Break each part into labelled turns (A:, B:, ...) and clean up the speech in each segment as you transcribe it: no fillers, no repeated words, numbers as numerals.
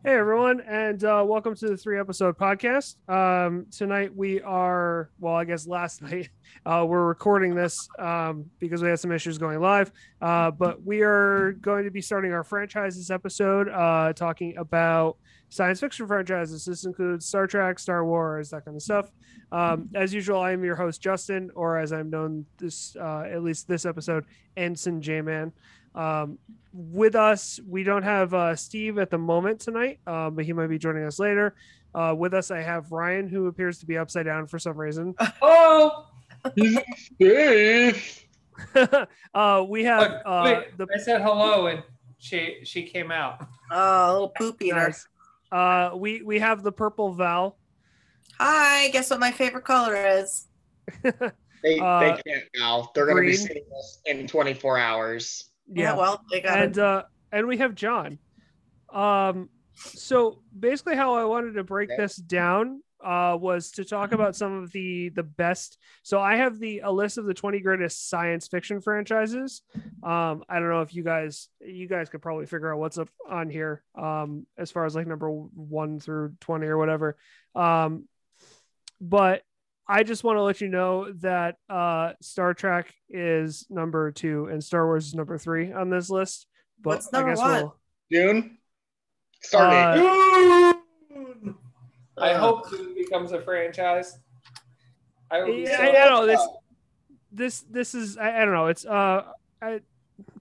A: Hey everyone, and welcome to the three-episode podcast. Tonight we are, well, I guess last night we're recording this because we had some issues going live. But we are going to be starting our franchises episode, talking about science fiction franchises. This includes Star Trek, Star Wars, that kind of stuff. As usual, I am your host Justin, or as I'm known this at least this episode, Ensign J-Man. With us, we don't have Steve at the moment tonight, but he might be joining us later. With us, I have Ryan, who appears to be upside down for some reason.
B: Oh,
C: Steve.
A: We have
B: I said hello and she came out.
D: Oh, a little poop eater.
A: Nice. We have the purple Val.
D: Hi, guess what my favorite color is?
C: They can't now. They're going to be
A: green.
C: seeing this in 24 hours.
D: Yeah, well, they got
A: And we have John. So basically how I wanted to break this down was to talk about some of the best. So I have a list of the 20 greatest science fiction franchises. I don't know if you guys could probably figure out what's up on here as far as like number 1 through 20 or whatever. But I just want to let you know that Star Trek is number 2 and Star Wars is number 3 on this list. But
D: What's number
A: I guess
D: 1?
C: Dune? Stardate.
B: Dune! I hope Dune becomes a franchise.
A: I don't know this is I don't know, it's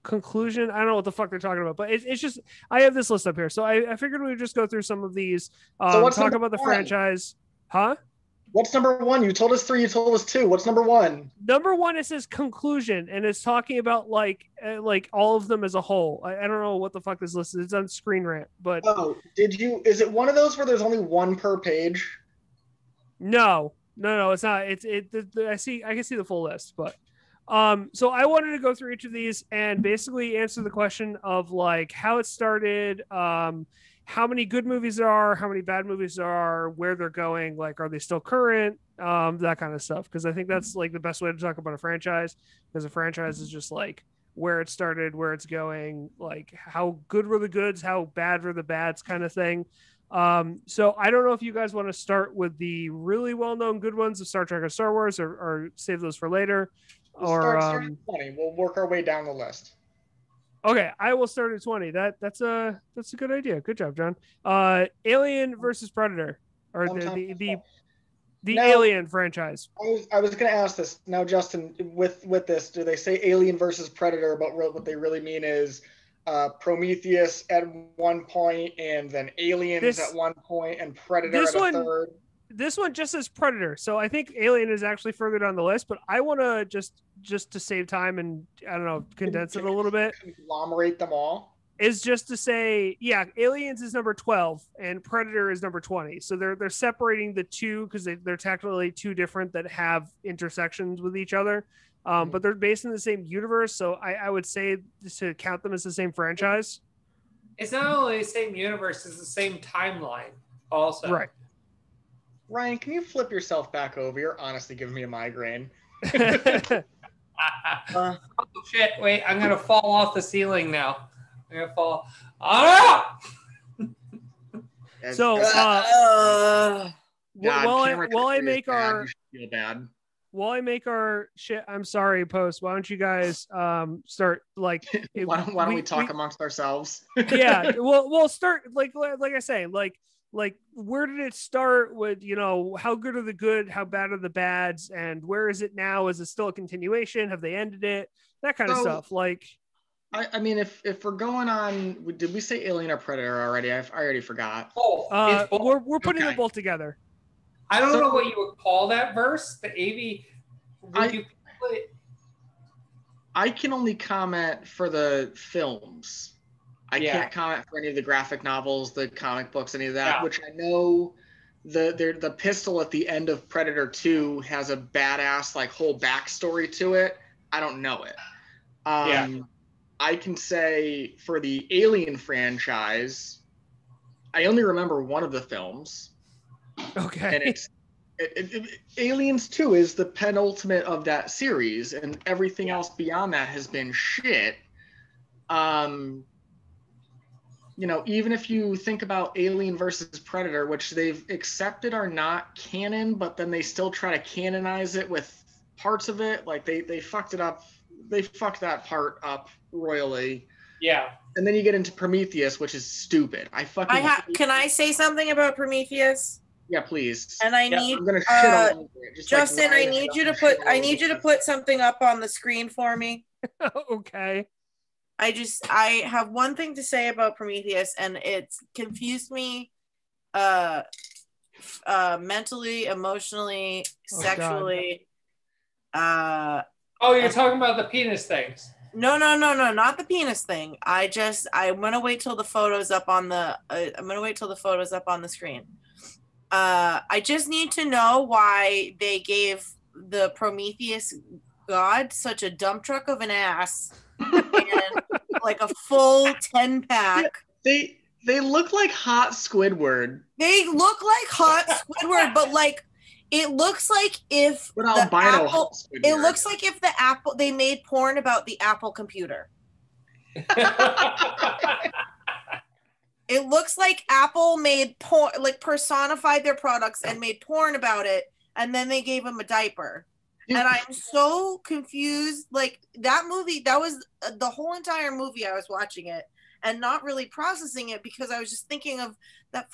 A: conclusion. I don't know what the fuck they're talking about, but it's just I have this list up here, so I figured we would just go through some of these. Talk about the franchise, huh?
C: What's number 1? You told us 3. You told us 2. What's number 1?
A: Number 1, it says conclusion, and it's talking about like all of them as a whole. I don't know what the fuck this list is. It's on Screen Rant, but
C: is it one of those where there's only one per page?
A: No, it's not. I can see the full list, but so I wanted to go through each of these and basically answer the question of like how it started, how many good movies there are, how many bad movies there are, where they're going, like are they still current, that kind of stuff, because I think that's like the best way to talk about a franchise, because a franchise is just like where it started, where it's going, like how good were the goods, how bad were the bads, kind of thing. So I don't know if you guys want to start with the really well-known good ones of Star Trek or Star Wars, or save those for later.
C: Start at 20. We'll work our way down the list.
A: Okay, I will start at 20. That's a good idea. Good job, John. Alien versus Predator, or the Alien franchise.
C: I was going to ask this now, Justin. With this, do they say Alien versus Predator? But what they really mean is Prometheus at one point, and then Aliens at one point, and Predator at a third.
A: This one just says Predator, so I think Alien is actually further down the list. But I want to just to save time and I don't know, condense it a little bit.
C: Conglomerate them all.
A: Is just to say, yeah, Aliens is number 12 and Predator is number 20. So they're separating the two because they're technically two different that have intersections with each other. But they're based in the same universe, so I would say to count them as the same franchise.
B: It's not only the same universe, it's the same timeline also.
A: Right.
C: Ryan, can you flip yourself back over? You're honestly giving me a migraine.
B: Oh shit, wait, I'm gonna fall off the ceiling now. I'm gonna fall. Ah!
A: So while I make our shit, I'm sorry, post, why don't you guys start like
C: why don't we talk amongst ourselves?
A: Yeah, we'll start like I say, like where did it start with, you know, how good are the good, how bad are the bads, and where is it now? Is it still a continuation? Have they ended it? That kind of stuff. Like
C: I mean, if we're going on, did we say Alien or Predator already? I already forgot.
A: We're putting them both together.
B: I don't know what you would call that verse. The AV.
C: I can only comment for the films. I can't comment for any of the graphic novels, the comic books, any of that. Which I know the pistol at the end of Predator 2 has a badass like whole backstory to it. I don't know it. I can say for the Alien franchise, I only remember one of the films.
A: Okay.
C: And it's Aliens 2 is the penultimate of that series, and everything else beyond that has been shit. you know, even if you think about Alien versus Predator, which they've accepted are not canon, but then they still try to canonize it with parts of it. Like they fucked it up. They fucked that part up royally.
B: Yeah.
C: And then you get into Prometheus, which is stupid.
D: Can I say something about Prometheus?
C: Yeah, please.
D: And I need
C: I'm gonna shit all over it. Just
D: Justin,
C: like
D: I need you to put something up on the screen for me.
A: Okay.
D: I have one thing to say about Prometheus, and it's confused me mentally, emotionally, sexually.
B: You're talking about the penis things.
D: No, not the penis thing. I'm gonna wait till the photos up on the screen. I just need to know why they gave the Prometheus god such a dump truck of an ass and like a full 10-pack.
C: They look like hot Squidward.
D: They look like hot Squidward, but like it looks like if it looks like if the Apple they made porn about the Apple computer. It looks like Apple made porn, like personified their products and made porn about it, and then they gave him a diaper. And I'm so confused. Like that movie, that was the whole entire movie. I was watching it and not really processing it because I was just thinking of that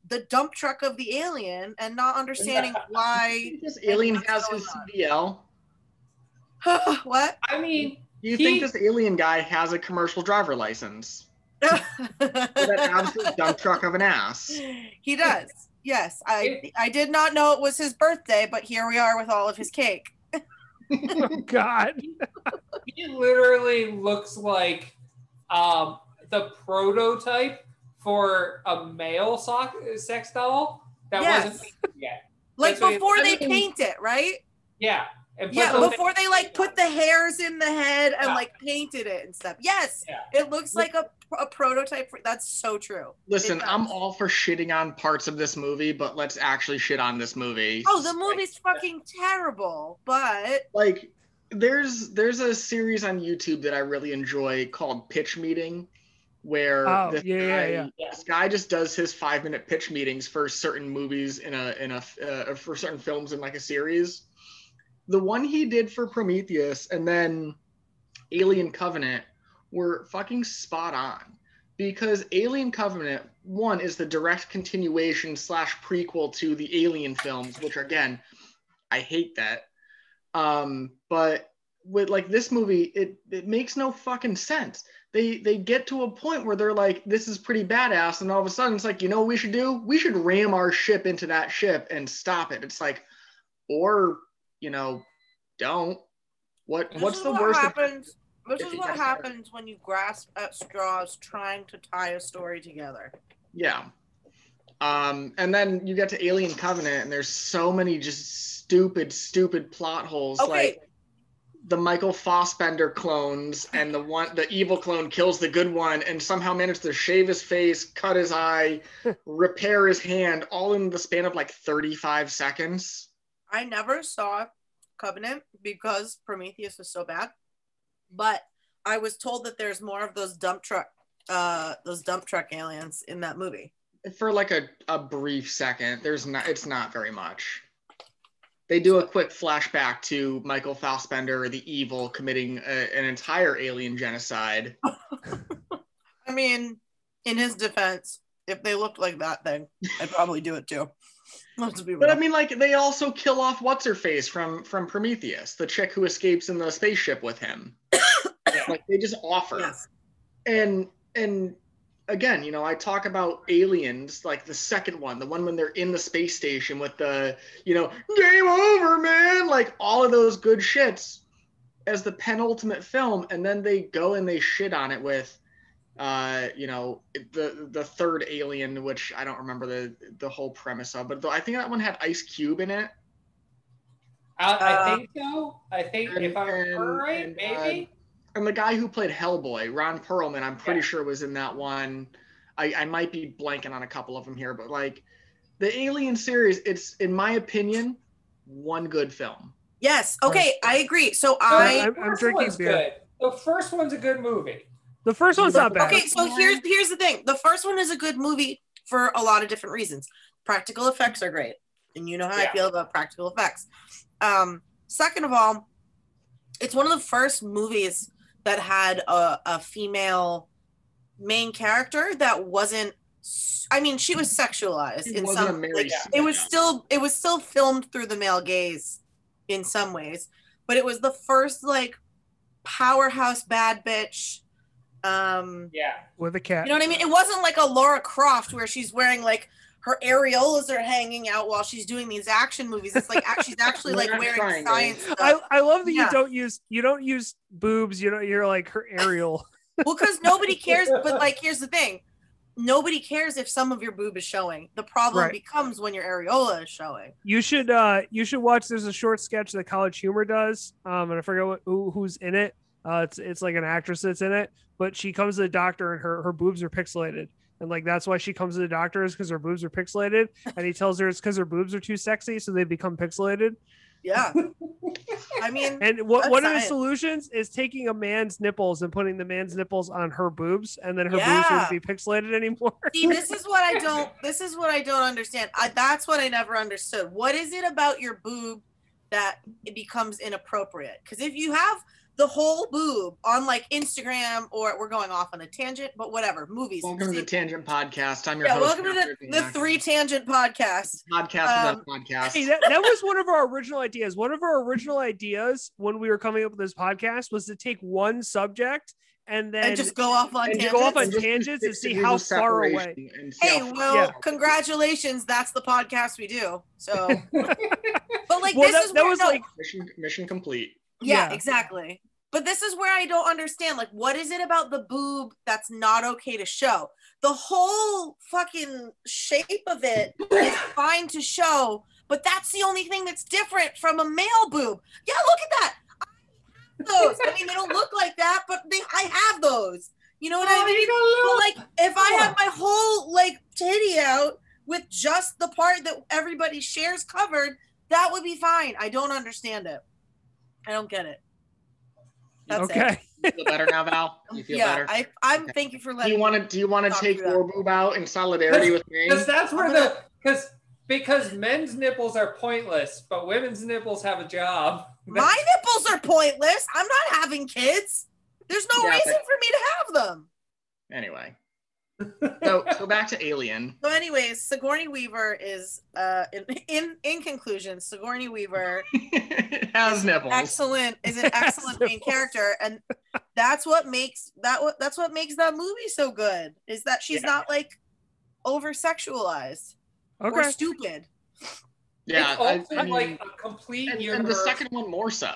D: the dump truck of the alien and not understanding why
C: this alien has his CDL.
D: What?
B: I mean,
C: do you think this alien guy has a commercial driver license? That absolute dump truck of an ass.
D: He does. Yes, I did not know it was his birthday, but here we are with all of his cake.
A: Oh, God.
B: He literally looks like the prototype for a male sex doll that wasn't painted yet.
D: Like before they paint it, right?
B: Yeah.
D: Before they like put the hairs in the head and like painted it and stuff. Yes, it looks like a prototype. That's so true.
C: Listen, I'm all for shitting on parts of this movie, but let's actually shit on this movie.
D: Oh, the movie's fucking terrible, but
C: like there's a series on YouTube that I really enjoy called Pitch Meeting, where this guy just does his 5-minute pitch meetings for certain movies for certain films in like a series. The one he did for Prometheus and then Alien Covenant were fucking spot on, because Alien Covenant, one, is the direct continuation / prequel to the Alien films, which again, I hate that. But with like this movie, it makes no fucking sense. They get to a point where they're like, this is pretty badass, and all of a sudden it's like, you know what we should do? We should ram our ship into that ship and stop it. It's like, or you know, don't. What's the worst?
D: This is what happens when you grasp at straws trying to tie a story together.
C: Yeah. And then you get to Alien Covenant, and there's so many just stupid plot holes.
D: Okay.
C: Like the Michael Fassbender clones, and the evil clone kills the good one, and somehow managed to shave his face, cut his eye, repair his hand, all in the span of like 35 seconds.
D: I never saw Covenant because Prometheus was so bad, but I was told that there's more of those dump truck aliens in that movie. For like
C: a brief second, it's not very much. They do a quick flashback to Michael Fassbender, the evil, committing an entire alien genocide.
D: I mean, in his defense, if they looked like that, then I'd probably do it too. But
C: I mean, like, they also kill off what's-her-face from Prometheus, the chick who escapes in the spaceship with him. Like, they just offer.
D: Yes.
C: And again, you know, I talk about Aliens, like the second one, the one when they're in the space station with the, you know, game over, man, like all of those good shits as the penultimate film, and then they go and they shit on it with you know, the third Alien, which I don't remember the whole premise of, but I think that one had Ice Cube in it.
B: I think so. I think if I remember right, maybe.
C: And the guy who played Hellboy, Ron Perlman, I'm pretty sure was in that one. I might be blanking on a couple of them here, but like the Alien series, it's, in my opinion, one good film.
D: Yes. Okay, I agree. So
A: I'm drinking beer.
B: Good. The first one's a good movie.
A: The first one's not bad.
D: Okay, so here's the thing. The first one is a good movie for a lot of different reasons. Practical effects are great, and you know how I feel about practical effects. Second of all, it's one of the first movies that had a female main character that wasn't. I mean, she was sexualized in some. Like, it was still filmed through the male gaze in some ways, but it was the first like powerhouse bad bitch.
A: With a cat.
D: You know what I mean? It wasn't like a Laura Croft where she's wearing like her areolas are hanging out while she's doing these action movies. It's like she's actually like wearing science stuff.
A: I love that you don't use boobs. You're like her aerial.
D: Well, because nobody cares. But like, here's the thing: nobody cares if some of your boob is showing. The problem becomes when your areola is showing. You should
A: watch. There's a short sketch that College Humor does, and I forget who's in it. It's like an actress that's in it, but she comes to the doctor and her boobs are pixelated. And like, that's why she comes to the doctor, is because her boobs are pixelated. And he tells her it's because her boobs are too sexy. So they become pixelated.
D: Yeah. I mean,
A: and one of the solutions is taking a man's nipples and putting the man's nipples on her boobs. And then her boobs wouldn't be pixelated anymore.
D: See, this is what I don't understand. That's what I never understood. What is it about your boob that it becomes inappropriate? Because if you have the whole boob on like Instagram, or we're going off on a tangent, but whatever, movies.
C: Welcome to the Tangent Podcast. I'm your host.
D: Welcome to the 3 Tangent Podcast.
C: Podcast.
A: Hey, that was one of our original ideas. One of our original ideas when we were coming up with this podcast was to take one subject and then
D: just go off on tangents
A: and see how far away.
D: Hey, well, congratulations. That's the podcast we do. So, but like, that was like
C: mission complete.
D: Yeah, exactly. But this is where I don't understand. Like, what is it about the boob that's not okay to show? The whole fucking shape of it is fine to show, but that's the only thing that's different from a male boob. Yeah, look at that. I have those. I mean, they don't look like that, but I have those. You know what I mean? But like, if I had my whole like titty out with just the part that everybody shares covered, that would be fine. I don't understand it. I don't get it. That's
A: okay.
C: You feel better now, Val? You feel better?
D: I'm okay. Thank you for letting me.
C: Do you want to take your boob out in solidarity with me?
B: Because that's where because men's nipples are pointless, but women's nipples have a job.
D: My nipples are pointless. I'm not having kids. There's no reason for me to have them.
C: Anyway. So back to Alien.
D: So anyways, Sigourney Weaver is in conclusion, Sigourney Weaver
C: has nipples.
D: Is an excellent main character, and that's what makes that movie so good, is that she's not like over sexualized or stupid.
B: Yeah, it's also like a complete
C: and the second one more so.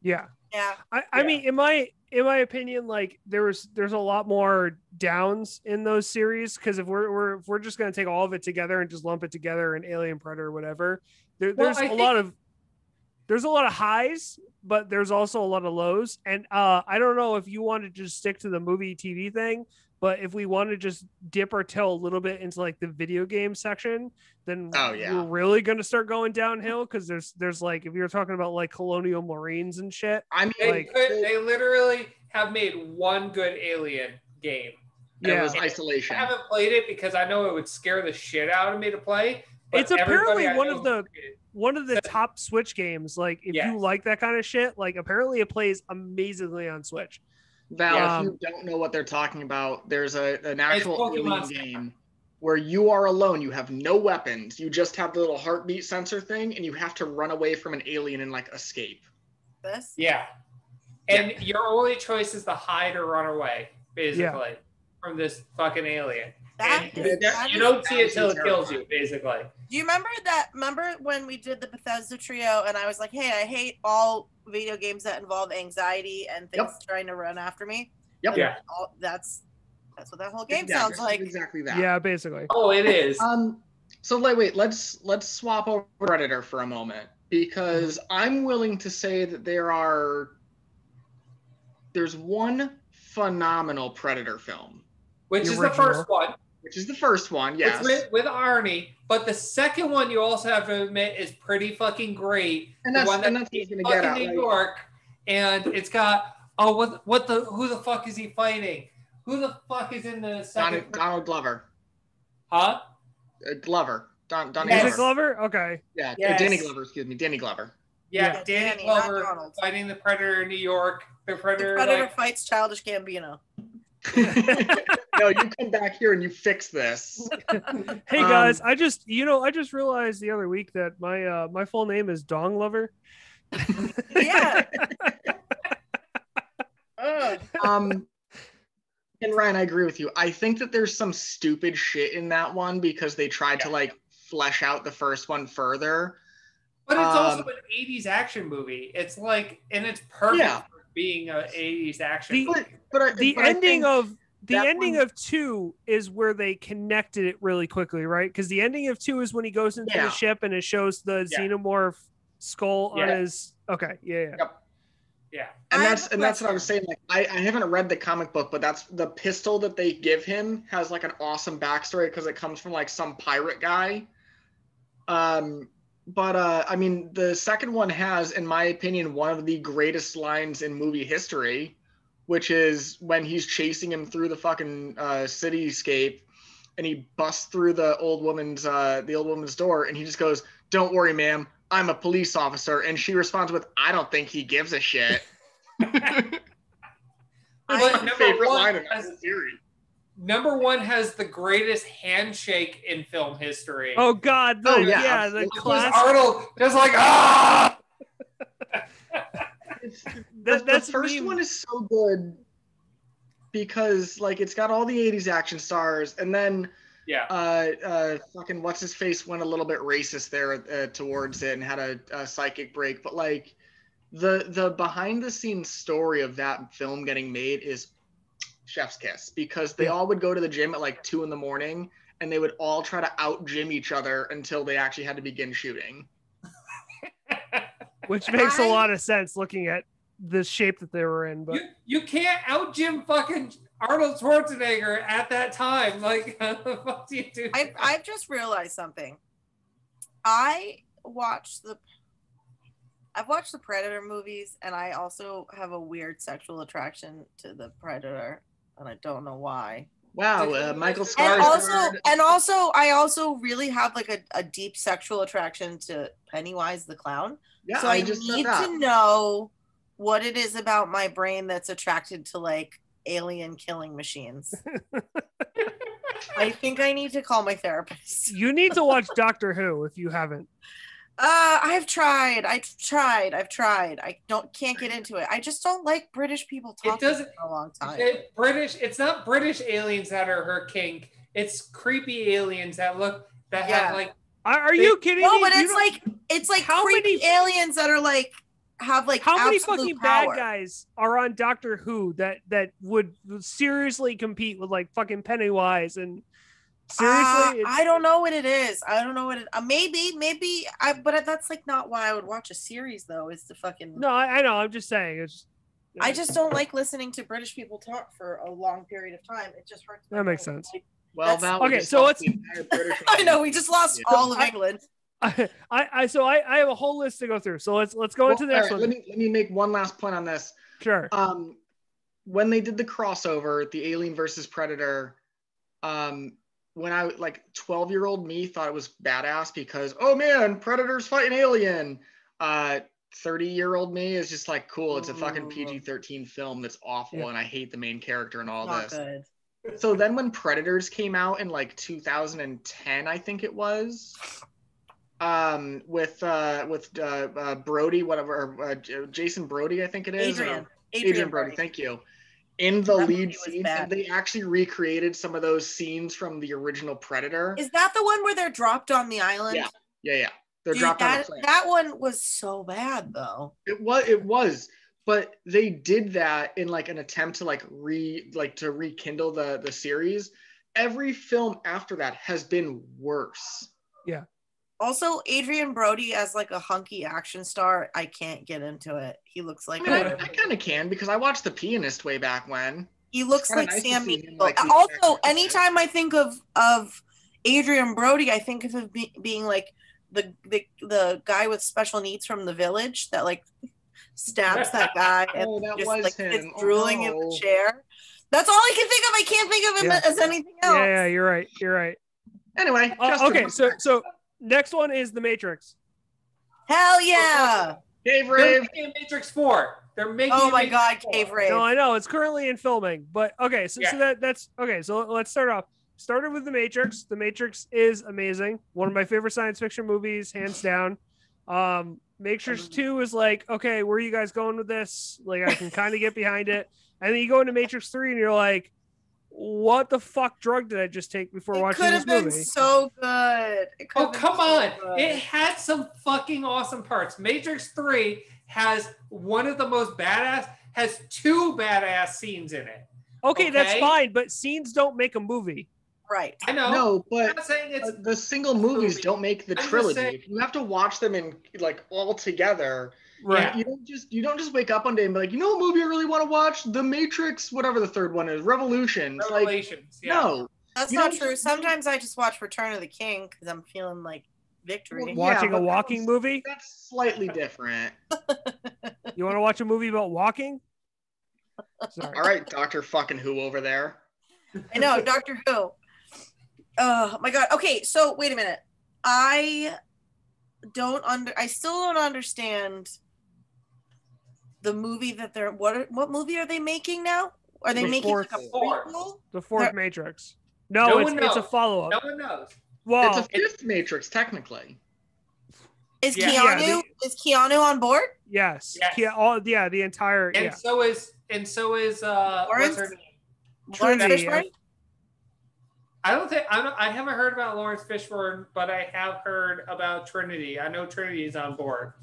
A: Yeah.
D: Yeah.
A: I mean, in my opinion, like there's a lot more downs in those series, because if we're just gonna take all of it together and just lump it together in Alien, Predator, whatever, there's a lot of highs, but there's also a lot of lows. And I don't know if you want to just stick to the movie TV thing, but if we want to just dip our toe a little bit into like the video game section, then we're really going to start going downhill, because there's like, if you're talking about like Colonial Marines and shit,
B: I mean, they literally have made one good Alien game.
C: Yeah, it was Isolation.
B: I haven't played it because I know it would scare the shit out of me to play.
A: It's apparently one of the top Switch games. Like, if you like that kind of shit, like apparently it plays amazingly on Switch.
C: Val, if you don't know what they're talking about, there's an actual Alien game where you are alone. You have no weapons. You just have the little heartbeat sensor thing, and you have to run away from an alien and like escape.
B: And your only choice is to hide or run away, basically, from this fucking alien. You don't see it till it kills you, basically.
D: Do you remember when we did the Bethesda trio and I was like, hey, I hate all video games that involve anxiety and things trying to run after me?
C: Yep.
B: Yeah.
D: That's what that whole game sounds like.
C: Exactly that.
A: Yeah, basically.
B: Oh, it is.
C: So wait, let's swap over Predator for a moment, because I'm willing to say that there's one phenomenal Predator film.
B: Which is the first one.
C: Which is the first one, yes.
B: It's with Arnie, but the second one you also have to admit is pretty fucking great.
C: And that's
B: the one
C: what he's gonna get at,
B: New York, and it's got who the fuck is he fighting? Who the fuck is in the second?
C: Donald Glover.
B: Huh?
C: Glover. Donnie
A: Yes.
C: Glover.
A: Glover? Okay.
C: Yeah,
B: yes.
C: Danny Glover, excuse me. Danny Glover.
B: Yeah, Danny Glover fighting the Predator in New York. The Predator
D: fights Childish Gambino.
C: No, you come back here and you fix this.
A: Hey guys, I just realized the other week that my full name is Dong Lover.
D: Yeah.
C: And Ryan, I agree with you. I think that there's some stupid shit in that one because they tried to like flesh out the first one further.
B: But it's also an 80s action movie. It's like, and it's perfect for being an 80s action movie.
A: The ending of 2 is where they connected it really quickly, right? Because the ending of 2 is when he goes into the ship and it shows the xenomorph skull on his. Okay,
C: Yep. Yeah, and that's what I was saying. Like, I haven't read the comic book, but that's the pistol that they give him has like an awesome backstory because it comes from like some pirate guy. But I mean, the second one has, in my opinion, one of the greatest lines in movie history, which is when he's chasing him through the fucking cityscape, and he busts through the old woman's door, and he just goes, "Don't worry, ma'am. I'm a police officer," and she responds with, "I don't think he gives a shit." That's my favorite line in that whole series.
B: Number 1 has the greatest handshake in film history.
A: Oh God! The class.
B: Arnold just like
C: The first one is so good because like it's got all the 80s action stars, and then fucking what's his face went a little bit racist there towards it and had a psychic break, but like the behind the scenes story of that film getting made is chef's kiss because they all would go to the gym at like 2 a.m. and they would all try to out gym each other until they actually had to begin shooting.
A: Which makes a lot of sense looking at the shape that they were in. But
B: you can't out gym fucking Arnold Schwarzenegger at that time. Like, what do you do?
D: I've just realized something. I've watched the Predator movies, and I also have a weird sexual attraction to the Predator, and I don't know why.
C: Wow, Michael Skarsgård.
D: And also, I also really have like a deep sexual attraction to Pennywise the clown.
C: Yeah,
D: so I need to know what it is about my brain that's attracted to like alien killing machines. I think I need to call my therapist.
A: You need to watch Doctor Who if you haven't.
D: I've tried. I can't get into it. I just don't like British people talking for a long time.
B: It's not British aliens that are her kink. It's creepy aliens that have like.
A: Are you kidding me?
D: No, but it's like how creepy aliens that are like have like
A: how many fucking
D: power.
A: bad guys are on Doctor Who that would seriously compete with like fucking Pennywise and. Seriously,
D: I don't know what it is. I don't know what it. Maybe. But that's like not why I would watch a series though. Is the fucking.
A: No, I know. I'm just saying.
D: I just don't like listening to British people talk for a long period of time. It just hurts.
A: That makes sense.
C: Well,
A: okay. So let's.
D: I know we just lost all of England.
A: I have a whole list to go through. So let's go into the next one.
C: Let me make one last point on this.
A: Sure.
C: When they did the crossover, the Alien versus Predator, when I like 12-year-old me thought it was badass because, oh man, Predator's fighting Alien. 30-year-old me is just like, cool. It's a fucking PG-13 film that's awful, and I hate the main character and all this.
D: Good.
C: So then when Predators came out in like 2010, I think it was, with Brody, whatever, Jason Brody, I think it is. Adrian Brody, thank you. In the lead scene, and they actually recreated some of those scenes from the original Predator.
D: Is that the one where they're dropped on the island?
C: Yeah. They're dropped on the planet.
D: That one was so bad, though.
C: It was, but they did that in like an attempt to to rekindle the series. Every film after that has been worse.
A: Yeah.
D: Also, Adrian Brody as like a hunky action star, I can't get into it. He looks like
C: I kind of can because I watched The Pianist way back when.
D: He looks like Sam Neill. Also, anytime I think of Adrian Brody, I think of him being like the guy with special needs from The Village that like stabs that guy and
C: that
D: just
C: was
D: like
C: him.
D: is drooling in the chair. That's all I can think of. I can't think of him as anything else.
A: Yeah, you're right.
C: Anyway,
A: okay, so next one is The Matrix.
D: Hell yeah!
C: Cave
B: They're
C: Rave.
B: making Matrix 4. They're making.
D: Oh my god, Cave Rave.
A: No, I know it's currently in filming, but okay, so that's okay. So let's start off. Started with The Matrix. The Matrix is amazing. One of my favorite science fiction movies, hands down. Matrix 2 is like, okay, where are you guys going with this? Like, I can kind of get behind it. And then you go into Matrix 3 and you're like, what the fuck drug did I just take before watching this movie? It could have been
D: so good.
B: Oh, come on. It had some fucking awesome parts. Matrix 3 has one of the most has 2 badass scenes in it.
A: Okay, that's fine, but scenes don't make a movie.
D: Right.
B: I know.
C: No, but
B: I'm not saying it's
C: the single movies don't make the trilogy. You have to watch them in like all together.
A: Right.
C: You don't just wake up one day and be like, you know what movie I really want to watch? The Matrix, whatever the third one is, Revolutions. No.
D: That's not true. Sometimes I just watch Return of the King because I'm feeling like victory.
A: Watching a walking movie?
C: That's slightly different.
A: You want to watch a movie about walking?
C: Sorry. All right, Dr. fucking Who over there.
D: I know, Doctor Who. Oh my god. Okay, so wait a minute. I still don't understand the movie that they're what movie are they making now? Are they making like a prequel?
A: The fourth Matrix. No, it's a follow-up.
B: No one knows.
C: Well, it's a fifth Matrix technically.
D: Is Keanu on board?
A: Yes. The entire
B: so is what's her name?
A: Trinity.
B: I haven't heard about Lawrence Fishburne, but I have heard about Trinity. I know Trinity is on board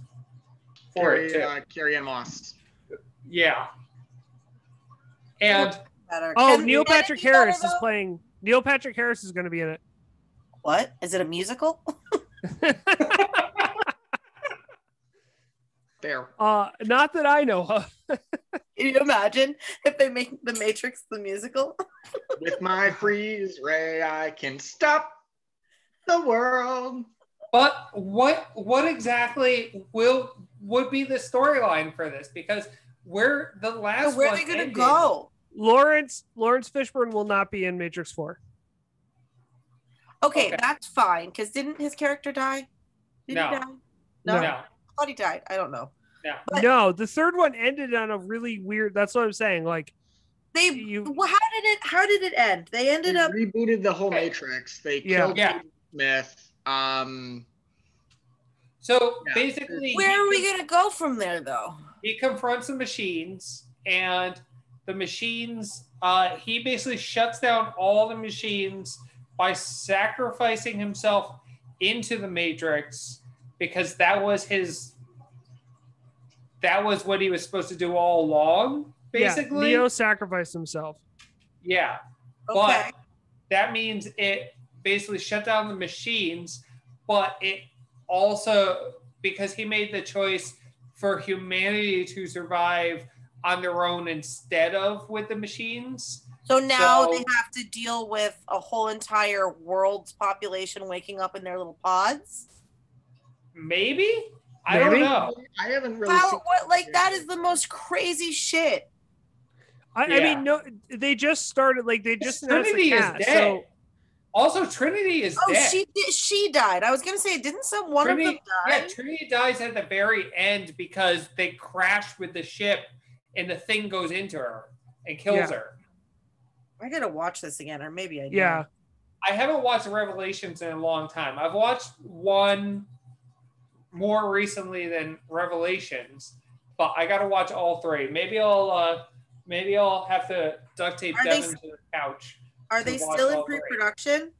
B: for it too.
C: Carrie-Anne Moss.
B: Yeah. And
A: Neil Patrick Harris is playing. Neil Patrick Harris is going to be in it.
D: What? Is it a musical?
C: There.
A: Not that I know of.
D: Can you imagine if they make The Matrix the musical?
C: With my freeze ray, I can stop the world.
B: But what exactly would be the storyline for this? Because where are they going to go?
A: Lawrence Fishburne will not be in Matrix 4.
D: Okay, that's fine. Because didn't his character die? Did he die? No. I thought he died. I don't know.
B: Yeah.
A: No, the third one ended on a really weird. That's what I'm saying. Like
D: how did it end? They ended up
C: rebooted the whole Matrix. They killed Smith.
B: So basically,
D: where are we gonna go from there, though?
B: He confronts the machines, and the machines. He basically shuts down all the machines by sacrificing himself into the Matrix because that was what he was supposed to do all along. Basically,
A: Neo sacrificed himself.
B: Yeah, but that means it basically shut down the machines, but it also, because he made the choice for humanity to survive on their own instead of with the machines.
D: So now they have to deal with a whole entire world's population waking up in their little pods?
B: Maybe? I don't know.
C: I haven't really seen
D: that is the most crazy shit.
A: I mean, no, they just started, like, they just announced the cast,
B: is dead. Also, Trinity is dead.
D: She died. I was going to say, didn't one of them die?
B: Yeah, Trinity dies at the very end because they crashed with the ship and the thing goes into her and kills her.
D: I got to watch this again, or maybe I do.
A: Yeah.
B: I haven't watched Revelations in a long time. I've watched one more recently than Revelations, but I got to watch all 3. Maybe I'll have to duct tape Devin to the couch.
D: Are they still in pre-production?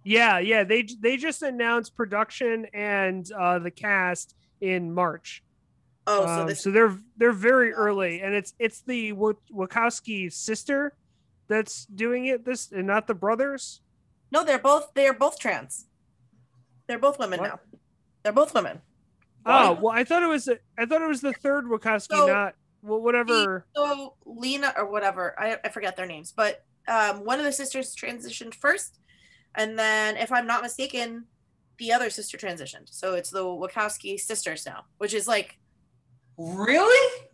A: Yeah. They just announced production and the cast in March.
D: Oh,
A: so they're very early, and it's the Wachowski sister that's doing it. This and not the brothers.
D: No, they're both trans. They're both women now. They're both women.
A: Oh well, I thought it was the third Wachowski, whatever.
D: So Lena or whatever, I forget their names, but one of the sisters transitioned first, and then if I'm not mistaken, the other sister transitioned. So it's the Wachowski sisters now, which is like
B: Really?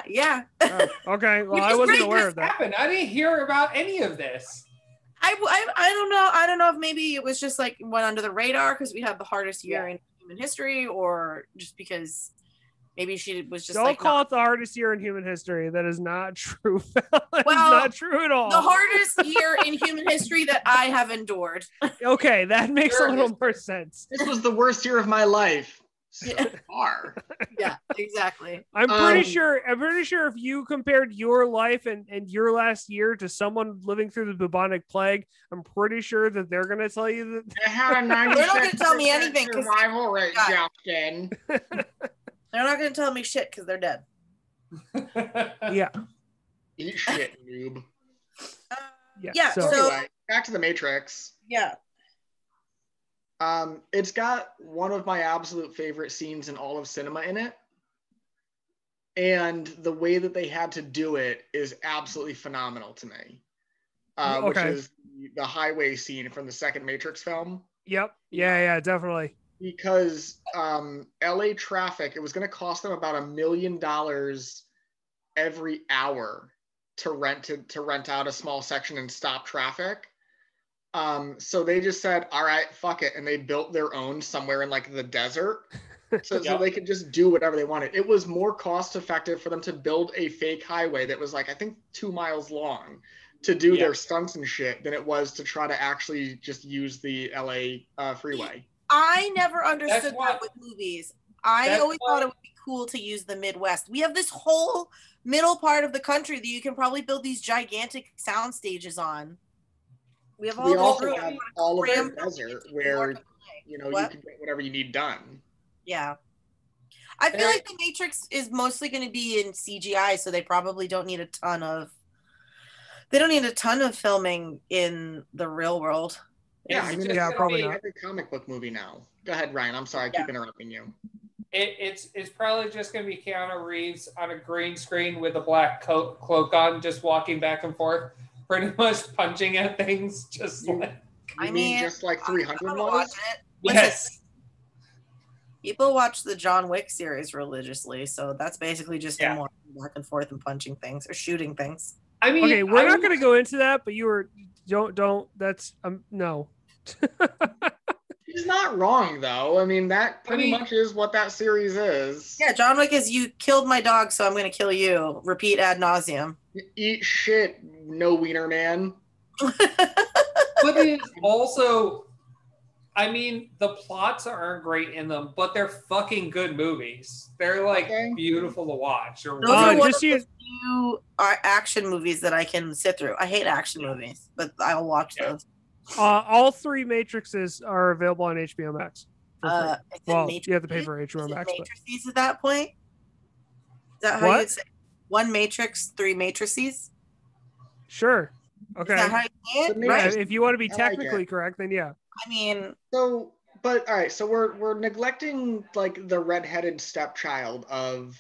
D: Yeah.
A: Oh, okay. Well, I wasn't aware of that.
B: Happened. I didn't hear about any of this.
D: I don't know. I don't know if maybe it was just like went under the radar because we had the hardest year in human history, or just because maybe she was just
A: don't call it the hardest year in human history. That is not true. It's not true at all.
D: The hardest year in human history that I have endured.
A: Okay, that makes a little more sense.
C: This was the worst year of my life. So far.
D: Yeah, exactly.
A: I'm pretty sure if you compared your life and your last year to someone living through the bubonic plague, I'm pretty sure that they're going to tell you that
C: they had a 96%
D: they're not going to tell me anything
C: survival rate, Justin.
D: They're not going to tell me shit because they're dead.
A: Yeah.
C: Eat shit, noob.
A: So
C: anyway, back to the Matrix.
D: Yeah.
C: It's got one of my absolute favorite scenes in all of cinema in it. And the way that they had to do it is absolutely phenomenal to me. Which is the highway scene from the second Matrix film.
A: Yep. Yeah, definitely.
C: Because LA traffic, it was going to cost them about $1 million every hour to rent out a small section and stop traffic. So they just said, all right, fuck it. And they built their own somewhere in like the desert. So they could just do whatever they wanted. It was more cost effective for them to build a fake highway that was like, I think 2 miles long to do their stunts and shit than it was to try to actually just use the LA freeway.
D: I never understood that with movies. I always thought it would be cool to use the Midwest. We have this whole middle part of the country that you can probably build these gigantic sound stages on. We have all
C: we also have all of the desert where you can get whatever you need done.
D: Yeah. I feel like the Matrix is mostly going to be in CGI, so they probably don't need a ton of filming in the real world.
C: Yeah, I mean,
A: probably not.
C: Every comic book movie now. Go ahead, Ryan. I'm sorry, I keep interrupting you.
B: It's probably just going to be Keanu Reeves on a green screen with a black cloak on, just walking back and forth, pretty much punching at things, just
C: just like 300 was?
B: Yes.
D: People watch the John Wick series religiously, so that's basically just him walking back and forth and punching things or shooting things.
B: I mean,
A: okay, we're not going to go into that, but don't. That's no.
C: He's not wrong though. I mean, that pretty much is what that series is.
D: Yeah, John Wick is you killed my dog, so I'm going to kill you. Repeat ad nauseum.
C: Eat shit, no wiener man.
B: But it is also, I mean, the plots aren't great in them, but they're fucking good movies. They're like beautiful to watch.
D: Those are one of the few action movies that I can sit through. I hate action movies, but I'll watch those.
A: All 3 Matrixes are available on HBO Max. Well, you have to pay for HBO Max.
D: Matrices at that point? Is that how you'd say? 1 Matrix, 3 Matrices?
A: Sure. Okay.
D: Is that how you say it?
A: Right. If you want to be technically correct, then yeah.
D: I mean,
C: all right. So we're neglecting like the redheaded stepchild of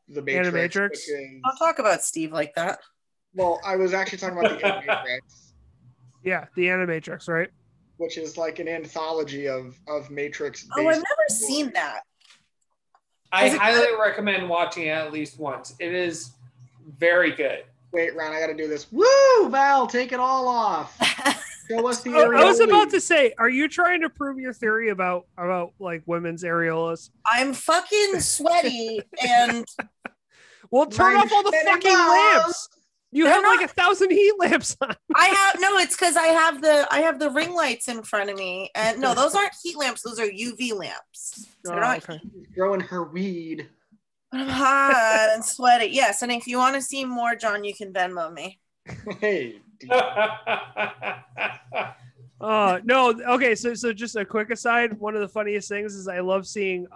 C: the Matrix.
D: Don't talk about Steve like that.
C: Well, I was actually talking about the Animatrix.
A: Yeah, the Animatrix, right?
C: Which is like an anthology of Matrix.
D: Oh, I've never seen that.
B: I highly recommend watching it at least once. It is very good.
C: Wait, Ron, I got to do this. Woo, Val, take it all off. Show us the areolas.
A: I was about to say, are you trying to prove your theory about like women's areolas?
D: I'm fucking sweaty and.
A: Well, turn off all the fucking lamps. You have like 1,000 heat lamps on.
D: It's because I have the ring lights in front of me, and no, those aren't heat lamps. Those are UV lamps.
C: She's growing her weed.
D: I'm hot and sweaty. Yes, and if you want to see more, John, you can Venmo me.
C: Hey.
A: No. Okay. So just a quick aside. One of the funniest things is I love seeing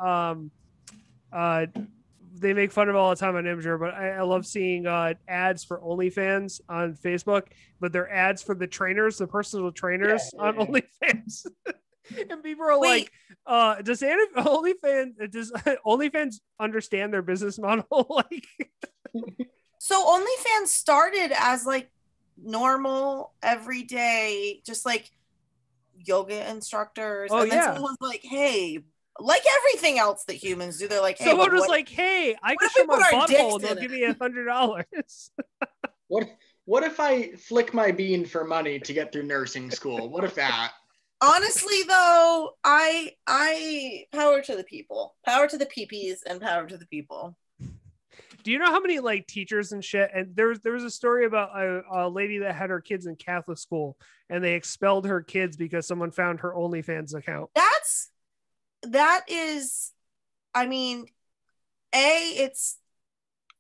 A: they make fun of it all the time on Imgur, but I love seeing ads for OnlyFans on Facebook, but they're ads for the trainers, the personal trainers on OnlyFans. And people are like, does OnlyFans understand their business model? Like,
D: so OnlyFans started as like normal, everyday, just like yoga instructors. And then someone was like, hey, like everything else that humans do. They're like, hey,
A: someone was like, hey, I can show my butthole and they'll give me $100.
C: What if I flick my bean for money to get through nursing school? What if that?
D: Honestly, though, I power to the people, power to the peepees, and power to the people.
A: Do you know how many like teachers and shit? And there was a story about a lady that had her kids in Catholic school, and they expelled her kids because someone found her OnlyFans account.
D: That is, I mean, it's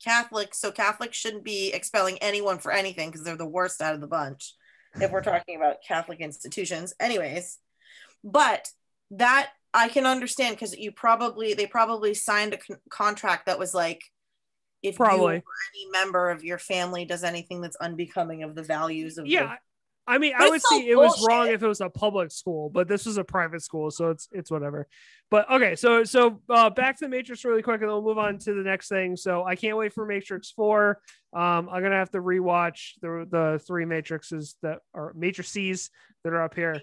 D: Catholic, so Catholics shouldn't be expelling anyone for anything because they're the worst out of the bunch. If we're talking about Catholic institutions, anyways, but that I can understand because they probably signed a contract that was like, if you or any member of your family does anything that's unbecoming of the values of
A: I mean, I would say it was wrong if it was a public school, but this was a private school, so it's whatever. But okay, so back to the Matrix really quick, and then we'll move on to the next thing. So I can't wait for Matrix 4. I'm gonna have to rewatch the 3 matrices that are matrices that are up here.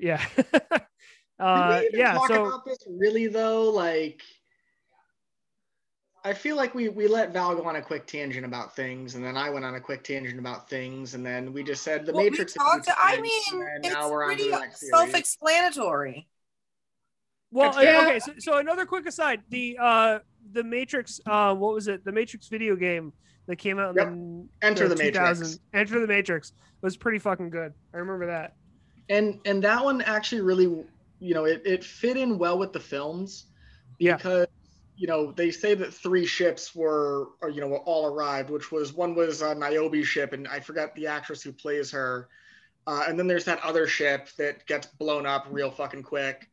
A: Yeah.
C: Did we even talk about this really though? Like, I feel like we let Val go on a quick tangent about things, and then I went on a quick tangent about things, and then we just said the Matrix.
D: It's now we're on to the next series. Self-explanatory.
A: Well, okay. So another quick aside: the Matrix. What was it? The Matrix video game that came out in
C: Enter the Matrix.
A: Enter the Matrix was pretty fucking good. I remember that.
C: And that one actually really, it fit in well with the films because. They say that 3 ships were all arrived, which one was Niobe's ship, and I forgot the actress who plays her. And then there's that other ship that gets blown up real fucking quick.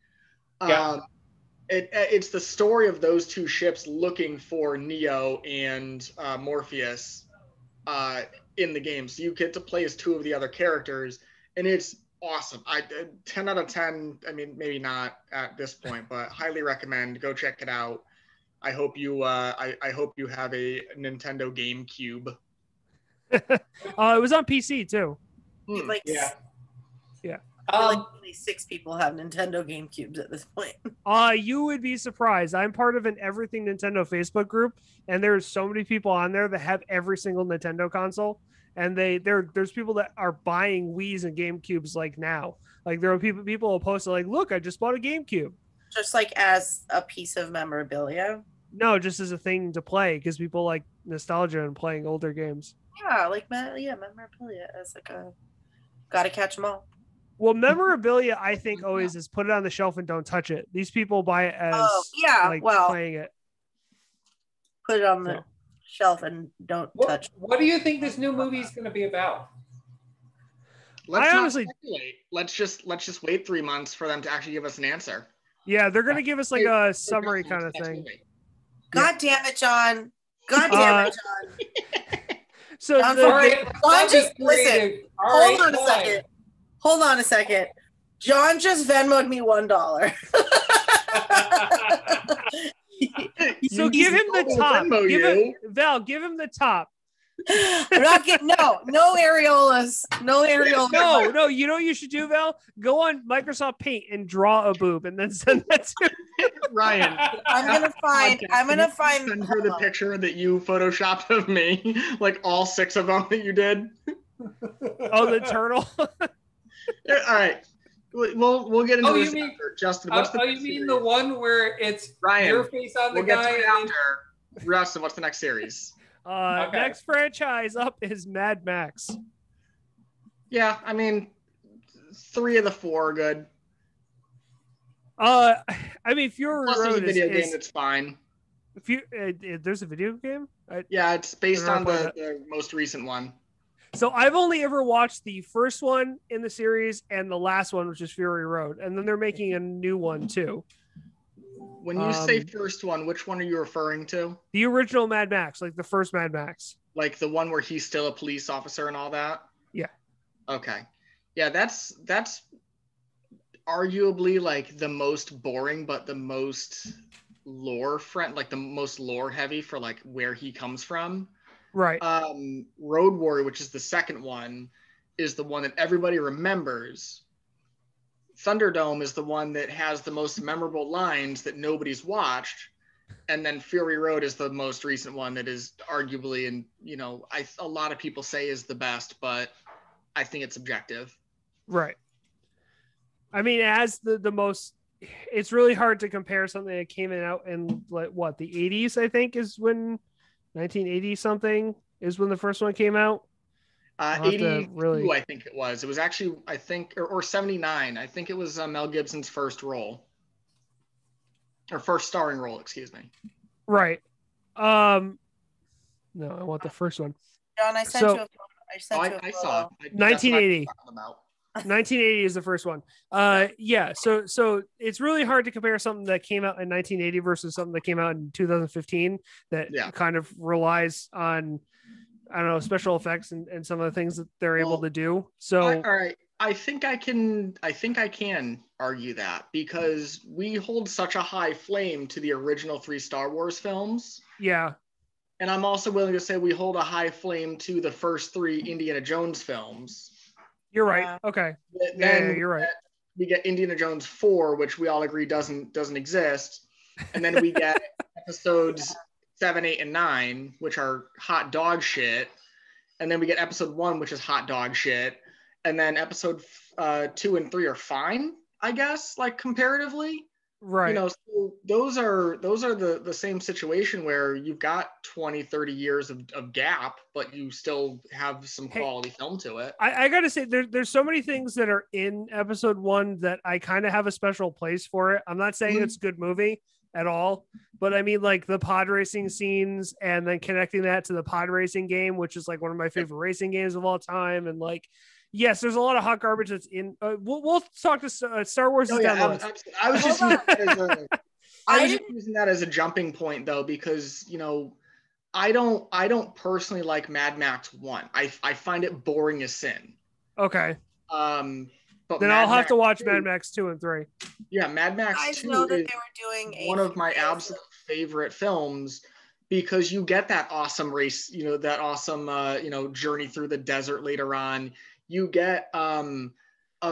C: It's the story of those 2 ships looking for Neo and Morpheus in the game. So you get to play as 2 of the other characters, and it's awesome. 10 out of 10. I mean, maybe not at this point, but highly recommend. Go check it out. I hope you have a Nintendo GameCube.
A: It was on PC too.
D: Yeah. Only 6 people have Nintendo GameCubes at this point.
A: You would be surprised. I'm part of an Everything Nintendo Facebook group, and there's so many people on there that have every single Nintendo console. And there's people that are buying Wiis and GameCubes like now. Like there are people will post like, look, I just bought a GameCube.
D: Just like as a piece of memorabilia.
A: No, just as a thing to play because people like nostalgia and playing older games.
D: Yeah, memorabilia as like a gotta catch them all.
A: Well, memorabilia, I think always is put it on the shelf and don't touch it. These people buy it as playing it.
D: Put it on the shelf and don't touch it.
B: What do you think this new movie is going to be about?
C: Let's just wait 3 months for them to actually give us an answer.
A: Yeah, they're going to give us like a summary kind of thing.
D: God damn it, John. God damn it, John.
A: So
D: John, just listen. Hold on a second. John just Venmo'd me $1.
A: So give him the top. Val, give him the top.
D: I'm not getting no areolas. No areolas.
A: No, you know what you should do, Val? Go on Microsoft Paint and draw a boob and then send that to
C: Ryan.
D: I'm gonna find
C: send her the picture that you photoshopped of me, like all 6 of them that you did.
A: Oh, the turtle.
C: All right. We'll get into this after. Justin, what's the
B: you mean the one where it's
C: Ryan,
B: your face on the guy?
C: Justin, what's the next series?
A: Next franchise up is Mad Max.
C: Yeah, I mean, 3 of the 4 are good.
A: I mean, Fury Road
C: there's a video game that's fine.
A: There's a video game?
C: Yeah, it's based on the most recent one.
A: So I've only ever watched the first one in the series and the last one, which is Fury Road. And then they're making a new one too.
C: When you say first one, which one are you referring to?
A: The original Mad Max, like the first Mad Max.
C: Like the one where he's still a police officer and all that?
A: Yeah.
C: Okay. Yeah, that's arguably like the most boring, but the most lore heavy for like where he comes from.
A: Right.
C: Road Warrior, which is the second one, is the one that everybody remembers Thunderdome is the one that has the most memorable lines that nobody's watched, and then Fury Road is the most recent one that is arguably, and a lot of people say is the best, but I think it's subjective.
A: Right. I mean, as the most, it's really hard to compare something that came out in like the 80s, I think is when 1980 something is when the first one came out.
C: 82, really... I think it was. It was actually, I think, or 79. I think it was Mel Gibson's first role. Or first starring role, excuse me.
A: Right. No, I want the first one.
D: John, I sent you a photo.
C: I saw it.
A: 1980. 1980 is the first one. Yeah. So it's really hard to compare something that came out in 1980 versus something that came out in 2015 that kind of relies on, I don't know, special effects and some of the things that they're able to do. So
C: all right. I think I can argue that, because we hold such a high flame to the original 3 Star Wars films.
A: Yeah.
C: And I'm also willing to say we hold a high flame to the first 3 Indiana Jones films.
A: You're right. Okay.
C: Then
A: you're right.
C: We get Indiana Jones 4, which we all agree doesn't exist. And then we get episodes 7, 8, and 9, which are hot dog shit. And then we get episode 1, which is hot dog shit. And then episode 2 and 3 are fine, I guess, like comparatively.
A: Right.
C: So those are the same situation where you've got 20, 30 years of gap, but you still have some quality film to it.
A: I gotta say, there's so many things that are in episode 1 that I kind of have a special place for it. I'm not saying it's a good movie at all, but I mean, like the pod racing scenes and then connecting that to the pod racing game, which is like one of my favorite racing games of all time. And like, yes, there's a lot of hot garbage that's in. We'll talk to Star Wars.
C: I was just using that as a jumping point, though, because I don't personally like Mad Max 1. I find it boring as sin.
A: Okay.
C: But
A: then I'll have to watch Mad Max 2 and 3.
C: Yeah, Mad Max 2
D: know that
C: is
D: they were doing
C: one of my absolute favorite films, because you get that awesome race, that awesome journey through the desert later on. You get a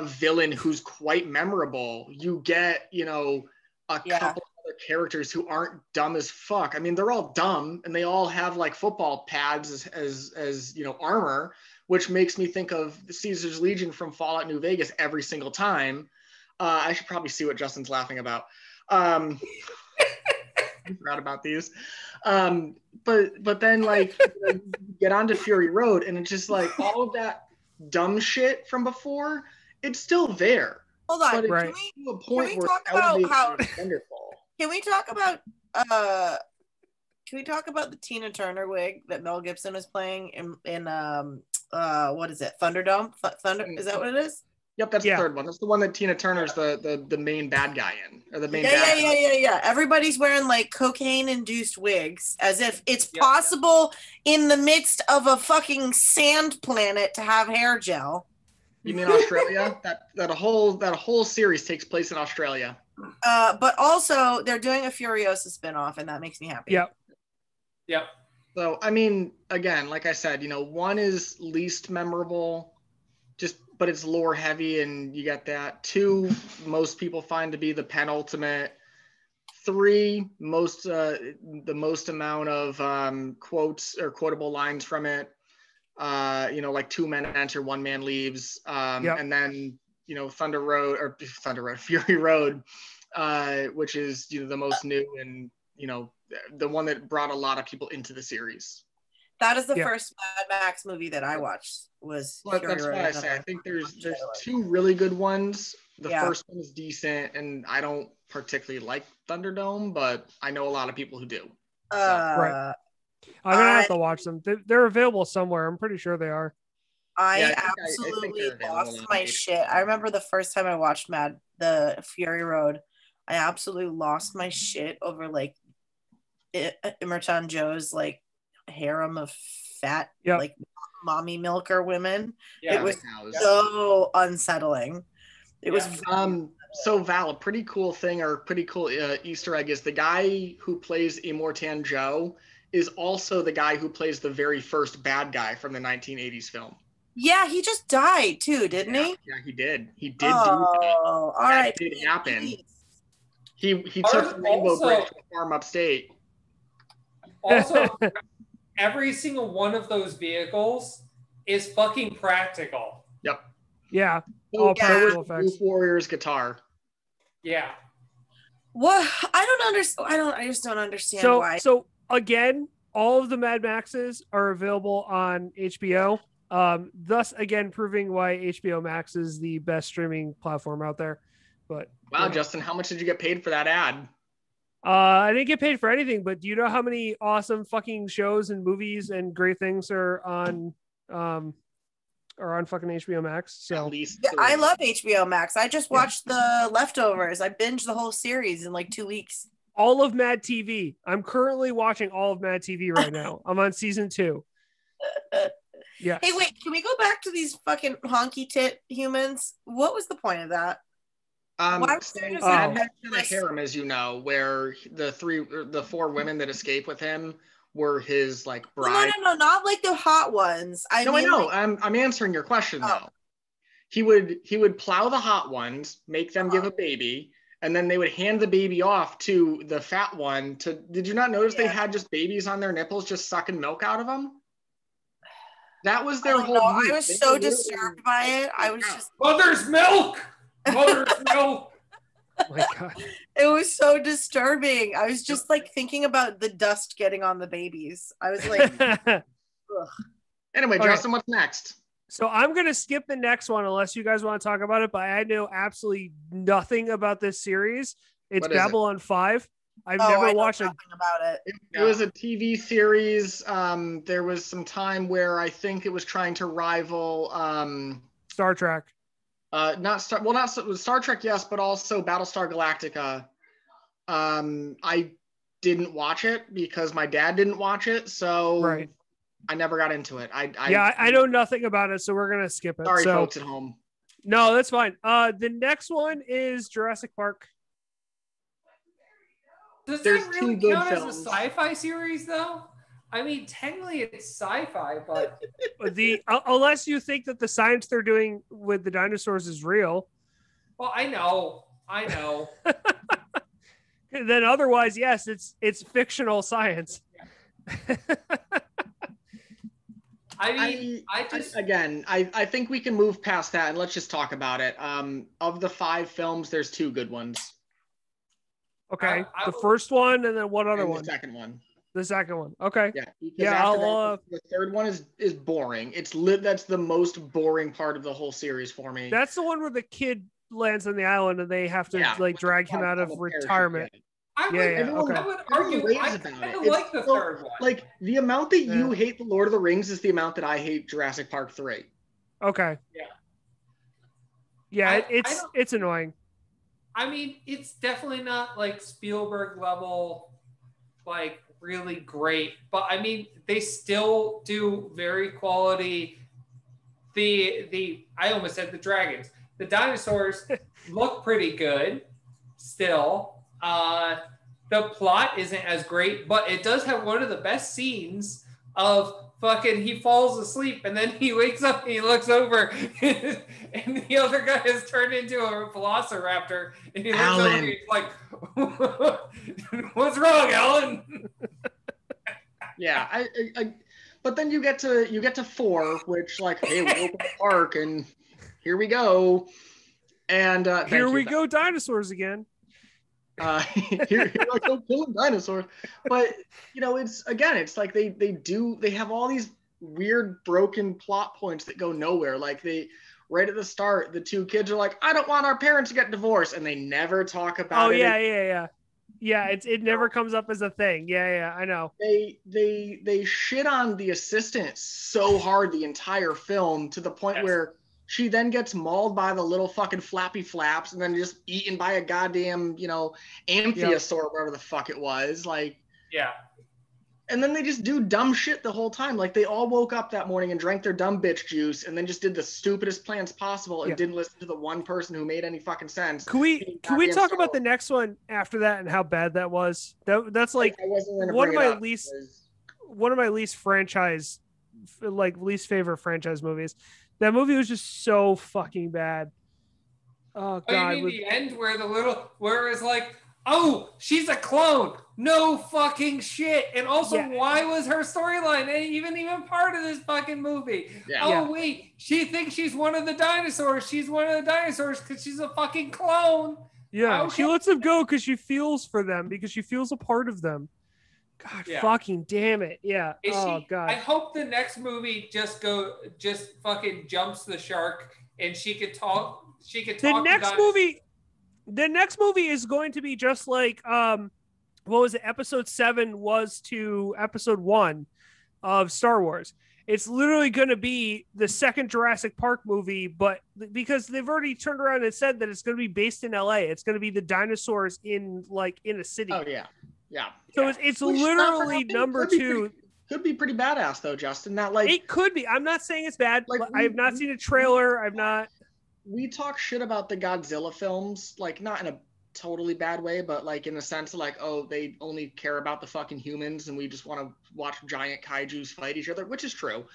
C: villain who's quite memorable. You get, a couple other characters who aren't dumb as fuck. I mean, they're all dumb, and they all have like football pads as armor, which makes me think of Caesar's Legion from Fallout New Vegas every single time. I should probably see what Justin's laughing about. I forgot about these. But then like you get onto Fury Road, and it's just like all of that dumb shit from before, it's still there.
D: Hold on.
C: But
A: right.
D: Can we talk about the Tina Turner wig that Mel Gibson was playing in what is it? Thunderdome? Is that what it is?
C: Yep, that's the third one. That's the one that Tina Turner's the main bad guy in, or the main.
D: Yeah. Everybody's wearing like cocaine-induced wigs, as if it's possible in the midst of a fucking sand planet to have hair gel.
C: You mean Australia? that whole series takes place in Australia.
D: But also they're doing a Furiosa spinoff, and that makes me happy.
B: Yep.
C: So I mean, again, like I said, 1 is least memorable, but it's lore heavy, and you get that. 2, most people find to be the penultimate. 3, the most amount of quotes or quotable lines from it. Like 2 men enter, 1 man leaves. And then Fury Road, which is the most new and the one that brought a lot of people into the series.
D: That is the first Mad Max movie that I watched. That's
C: why I say I think there's 2 really good ones. The first one is decent, and I don't particularly like Thunderdome, but I know a lot of people who do.
A: Right. I'm gonna have to watch them. They're available somewhere. I'm pretty sure they are.
D: I absolutely lost my shit. I remember the first time I watched the Fury Road, I absolutely lost my shit over like Imertan Joe's like harem of fat like mommy milker women. It was so unsettling. It was
C: so Val, a pretty cool thing, or pretty cool Easter egg, is the guy who plays Immortan Joe is also the guy who plays the very first bad guy from the 1980s film.
D: Yeah, he just died too, didn't he?
C: Yeah, he did. He did do
D: all right.
C: That did happen. He took the Rainbow Bridge to a farm upstate.
B: Also, every single one of those vehicles is fucking practical.
C: Yep.
A: Yeah.
C: All practical effects. Blue Warrior's guitar.
B: Yeah.
D: What? I don't understand. I just don't understand why.
A: So again, all of the Mad Maxes are available on HBO. Thus again proving why HBO Max is the best streaming platform out there. But
C: wow, Justin, how much did you get paid for that ad?
A: I didn't get paid for anything, but do you know how many awesome fucking shows and movies and great things are on fucking HBO Max? So
C: at least
D: I love HBO Max. I just watched The Leftovers. I binged the whole series in like 2 weeks.
A: All of Mad TV. I'm currently watching all of Mad TV right now. I'm on season 2. Yeah.
D: Hey, wait, can we go back to these fucking honky tit humans? What was the point of that?
C: Mad Max had a harem, as you know, where the 4 women that escape with him were his like bride.
D: No, not like the hot ones.
C: I know. Like, I'm answering your question though. He would plow the hot ones, make them give a baby, and then they would hand the baby off to the fat one. Did you not notice they had just babies on their nipples, just sucking milk out of them? That was their whole.
D: I was so disturbed by it. I was just
B: mother's milk. Mother's milk.
A: Oh my God.
D: It was so disturbing. I was just like thinking about the dust getting on the babies. I was like, ugh.
C: Anyway, Justin, what's next?
A: So I'm going to skip the next one unless you guys want to talk about it, but I know absolutely nothing about this series. It's Babylon 5. I've never watched
D: nothing about it.
C: It was a TV series. There was some time where I think it was trying to rival
A: Star Trek.
C: Not Star Trek, yes, but also Battlestar Galactica. I didn't watch it because my dad didn't watch it, so I never got into it. I
A: know nothing about it, so we're gonna skip it.
C: Sorry, folks at home.
A: No, that's fine. The next one is Jurassic Park.
B: Does that really count as a sci-fi series, though? I mean, technically it's sci-fi, but
A: unless you think that the science they're doing with the dinosaurs is real.
B: Well, I know.
A: Then otherwise, yes, it's fictional science.
C: I think we can move past that and let's just talk about it. Of the 5 films, there's 2 good ones.
A: Okay, the first one and then what other one?
C: The second one.
A: The second one. Okay.
C: Yeah. The third one is boring. That's the most boring part of the whole series for me.
A: That's the one where the kid lands on the island and they have to drag him out of retirement.
B: I would argue I kind of like the third one.
C: Like the amount that you hate the Lord of the Rings is the amount that I hate Jurassic Park 3.
A: Okay. Yeah, it's annoying.
B: I mean, it's definitely not like Spielberg level, like really great, but I mean, they still do very quality. I almost said the dragons. The dinosaurs look pretty good still. The plot isn't as great, but it does have one of the best scenes of fucking he falls asleep and then he wakes up and he looks over and the other guy has turned into a velociraptor and he looks over and he's like, what's wrong, Alan?
C: Yeah, but then you get to 4, which like, hey, we open the park and here we go. And
A: here we go, dinosaurs again.
C: Here I go killing dinosaurs. But it's like they have all these weird broken plot points that go nowhere. Like right at the start, the 2 kids are like, I don't want our parents to get divorced, and they never talk about it.
A: Yeah, it never comes up as a thing. Yeah, I know.
C: They shit on the assistant so hard the entire film to the point where she then gets mauled by the little fucking flappy flaps and then just eaten by a goddamn, amphisaur, whatever the fuck it was. Like,
B: yeah.
C: And then they just do dumb shit the whole time. Like they all woke up that morning and drank their dumb bitch juice and then just did the stupidest plans possible and didn't listen to the one person who made any fucking sense.
A: Can we talk about the next one after that and how bad that was? That's like one of my least favorite franchise movies. That movie was just so fucking bad. Oh God!
B: You mean the end where it's like, oh, she's a clone? No fucking shit. And also, why was her storyline even part of this fucking movie? Yeah. Oh wait, she thinks she's one of the dinosaurs. She's one of the dinosaurs because she's a fucking clone.
A: Yeah, okay. She lets them go because she feels for them, because she feels a part of them. God fucking damn it. Yeah. God.
B: I hope the next movie just fucking jumps the shark and she could talk. The
A: next movie is going to be just like what was it? Episode 7 was to episode 1 of Star Wars. It's literally going to be the second Jurassic Park movie, but because they've already turned around and said that it's going to be based in LA. It's going to be the dinosaurs in a city.
C: Oh yeah. Yeah.
A: So it's literally number 2.
C: Could be pretty badass though, Justin. That like
A: it could be. I'm not saying it's bad. Like I have not seen a trailer. I've not.
C: We talk shit about the Godzilla films, like not in a totally bad way, but like in the sense of like, oh, they only care about the fucking humans and we just want to watch giant kaijus fight each other, which is true.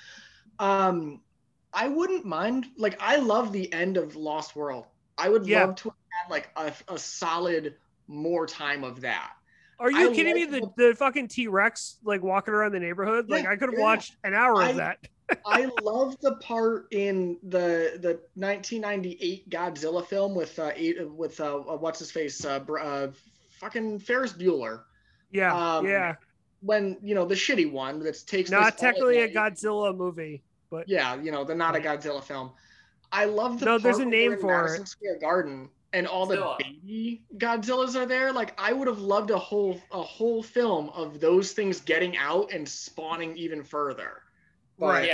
C: I wouldn't mind. Like I love the end of Lost World. I would love to have like a solid more time of that.
A: Are you kidding me? The fucking T-Rex like walking around the neighborhood? Like I could have watched an hour of that.
C: I love the part in the 1998 Godzilla film with what's his face fucking Ferris Bueller.
A: Yeah.
C: When the shitty one that takes
A: not technically a Godzilla movie, but
C: the not a Godzilla film. I love the
A: there's a name for
C: Madison Square Garden. And all the baby Godzillas are there. Like I would have loved a whole film of those things getting out and spawning even further. But,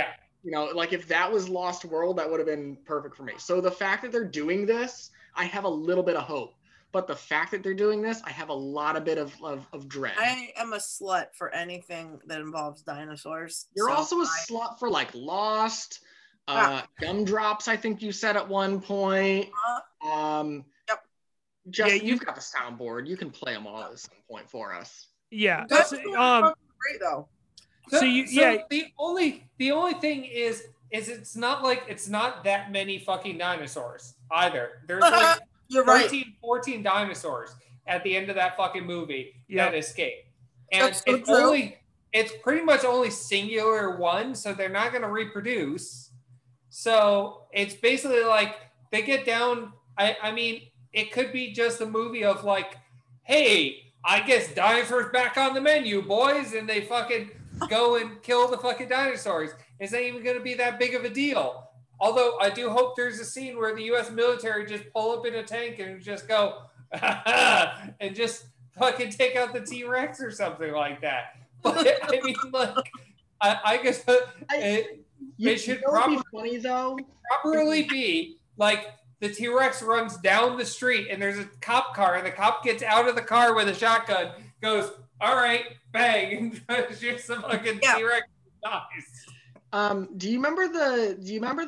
C: like if that was Lost World, that would have been perfect for me. So the fact that they're doing this, I have a little bit of hope. But the fact that they're doing this, I have a lot of dread.
D: I am a slut for anything that involves dinosaurs.
C: You're also a slut for like Lost, Gumdrops. I think you said at one point. Justin, you've got the soundboard. You can play them all at some point for us.
A: Yeah,
D: that's great though.
B: The only thing is it's not that many fucking dinosaurs either. There's like 14 dinosaurs at the end of that fucking movie that escape, and it's pretty much only singular one, so they're not going to reproduce. So it's basically like they get down. I mean. It could be just a movie of like, hey, I guess dinosaurs back on the menu, boys, and they fucking go and kill the fucking dinosaurs. It's not even going to be that big of a deal. Although I do hope there's a scene where the U.S. military just pull up in a tank and just go, and just fucking take out the T-Rex or something like that. But I mean, like, I guess it should properly be like, the T-Rex runs down the street and there's a cop car and the cop gets out of the car with a shotgun, goes, all right, bang, and shoots the fucking T-Rex and dies.
C: Do you remember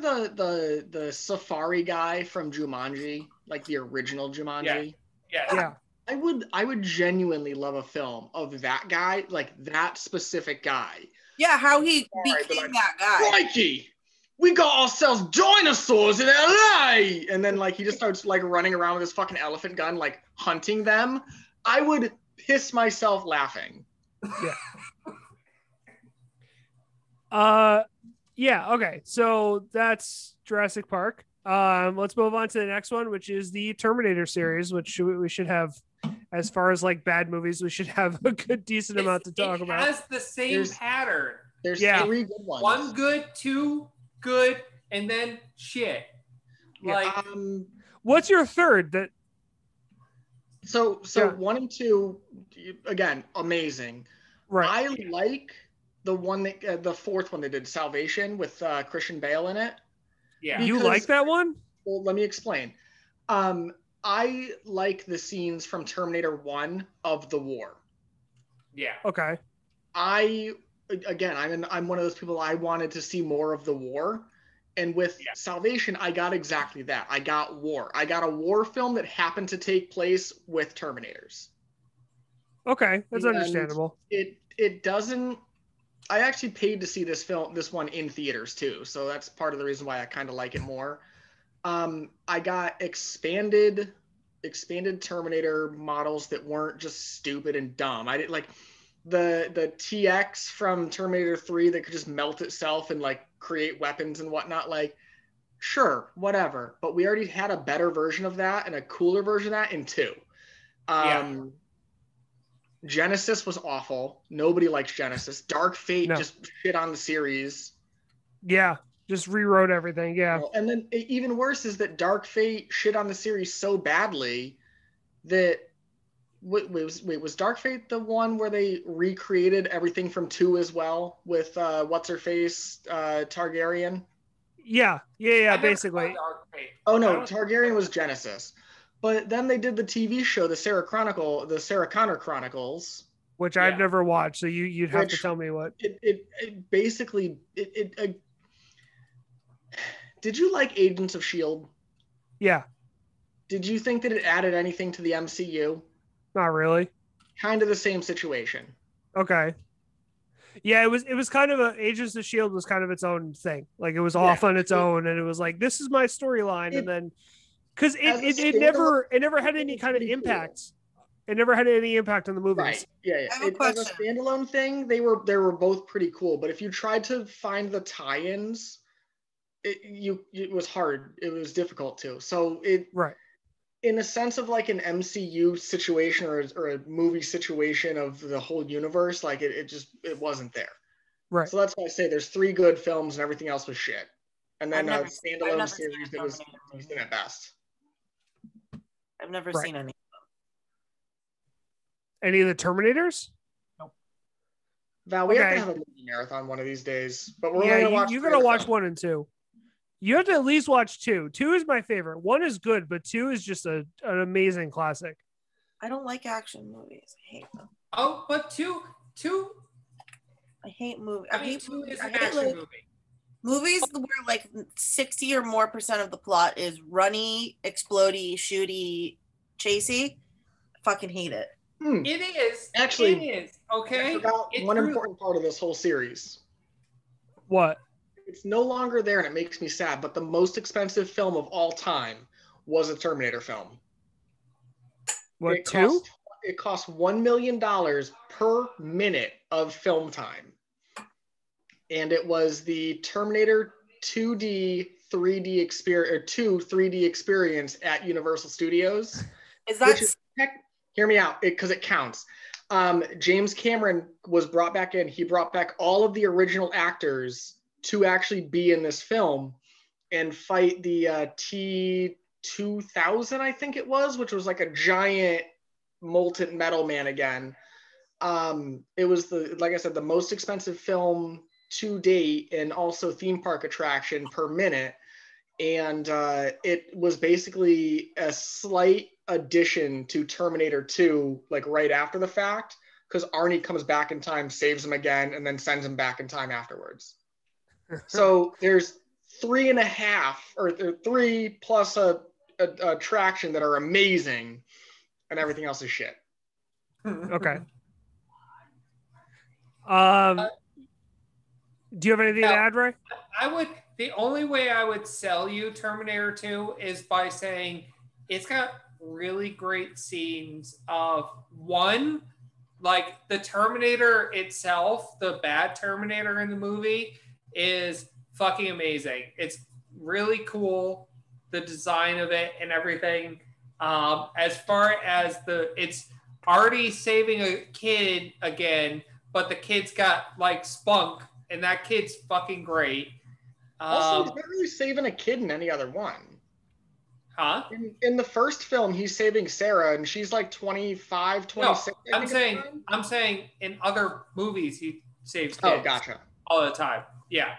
C: the safari guy from Jumanji, like the original Jumanji?
B: Yeah.
C: I would genuinely love a film of that guy, like that specific guy.
D: Yeah, how he became that guy.
C: Crikey! We got ourselves dinosaurs in LA! And then like he just starts like running around with his fucking elephant gun, like hunting them. I would piss myself laughing.
A: Okay. So that's Jurassic Park. Let's move on to the next one, which is the Terminator series, which we should have, as far as like bad movies, we should have a good decent amount to talk about.
B: It has the same pattern.
C: There's 3 good ones.
B: 1 good, 2 good, and then shit. Like,
A: what's your third?
C: So 1 and 2, again, amazing.
A: Right.
C: I like the one that the fourth one they did, Salvation, with Christian Bale in it.
B: Yeah.
A: You like that one?
C: Well, let me explain. I like the scenes from Terminator 1 of the war.
B: Yeah.
A: Okay.
C: I'm one of those people, I wanted to see more of the war. And with Salvation, I got exactly that. I got war. I got a war film that happened to take place with Terminators.
A: Okay, that's understandable.
C: It doesn't I actually paid to see this one in theaters too, so that's part of the reason why I kind of like it more. I got expanded Terminator models that weren't just stupid and dumb. I didn't like the TX from Terminator 3 that could just melt itself and like create weapons and whatnot. Like, sure, whatever. But we already had a better version of that and a cooler version of that in 2. Genesis was awful. Nobody likes Genesis. Dark Fate just shit on the series.
A: Yeah, just rewrote everything. Yeah.
C: And then even worse is that Dark Fate shit on the series so badly that was Dark Fate the one where they recreated everything from 2 as well with what's her face Targaryen?
A: Yeah, basically.
C: Oh no, Targaryen was Genesis. But then they did the TV show, the Sarah Connor Chronicles,
A: which I've never watched. So you'd have to tell me what.
C: It basically did you like Agents of S.H.I.E.L.D.?
A: Yeah.
C: Did you think that it added anything to the MCU?
A: Not really.
C: Kind of the same situation.
A: Okay. Yeah, it was kind of Agents of S.H.I.E.L.D. was kind of its own thing. Like it was off on its own, and it was like, this is my storyline, and then because it never had any kind of impact. Cool. It never had any impact on the movies.
C: Right. Yeah. As a standalone thing, they were both pretty cool. But if you tried to find the tie-ins, it was hard. It was difficult too. So in a sense of like an MCU situation or a movie situation of the whole universe, like it wasn't there.
A: Right.
C: So that's why I say there's 3 good films and everything else was shit. And then a standalone series that was decent at best.
D: I've never seen any of them.
A: Any of the Terminators?
C: Nope. Val, we have to have a movie marathon one of these days. But we're only gonna watch.
A: You're gonna watch 1 and 2. You have to at least watch 2. 2 is my favorite. 1 is good, but 2 is just an amazing classic.
D: I don't like action movies. I hate them.
B: Oh, but 2.
D: I hate movies.
B: I hate 2 is an action movie.
D: Movies where like 60 or more % of the plot is runny, explodey, shooty, chasey. I fucking hate it.
B: It is.
C: Actually,
B: it is. Okay.
C: I forgot one important part of this whole series.
A: What?
C: It's no longer there, and it makes me sad. But the most expensive film of all time was a Terminator film.
A: What, 2?
C: It cost $1 million per minute of film time. And it was the Terminator 2D 3D experience or 2 3D experience at Universal Studios. Hear me out, because it counts. James Cameron was brought back in. He brought back all of the original actors to actually be in this film and fight the T-2000, I think it was, which was like a giant molten metal man again. It was like I said, the most expensive film to date and also theme park attraction per minute. And it was basically a slight addition to Terminator 2, like right after the fact, because Arnie comes back in time, saves him again, and then sends him back in time afterwards. So there's 3.5 or 3 plus a attraction that are amazing, and everything else is shit.
A: Okay. Do you have anything to add, Ray?
B: The only way I would sell you Terminator 2 is by saying it's got really great scenes of one, like the Terminator itself, the bad Terminator in the movie is fucking amazing. It's really cool, the design of it and everything. As far as it's already saving a kid again, but the kid's got like spunk, and that kid's fucking great.
C: Also, he's not really saving a kid in any other one.
B: Huh?
C: In the first film, he's saving Sarah, and she's like 25, 26.
B: No, I'm saying in other movies, he saves kids.
C: Oh, gotcha.
B: All the time. Yeah.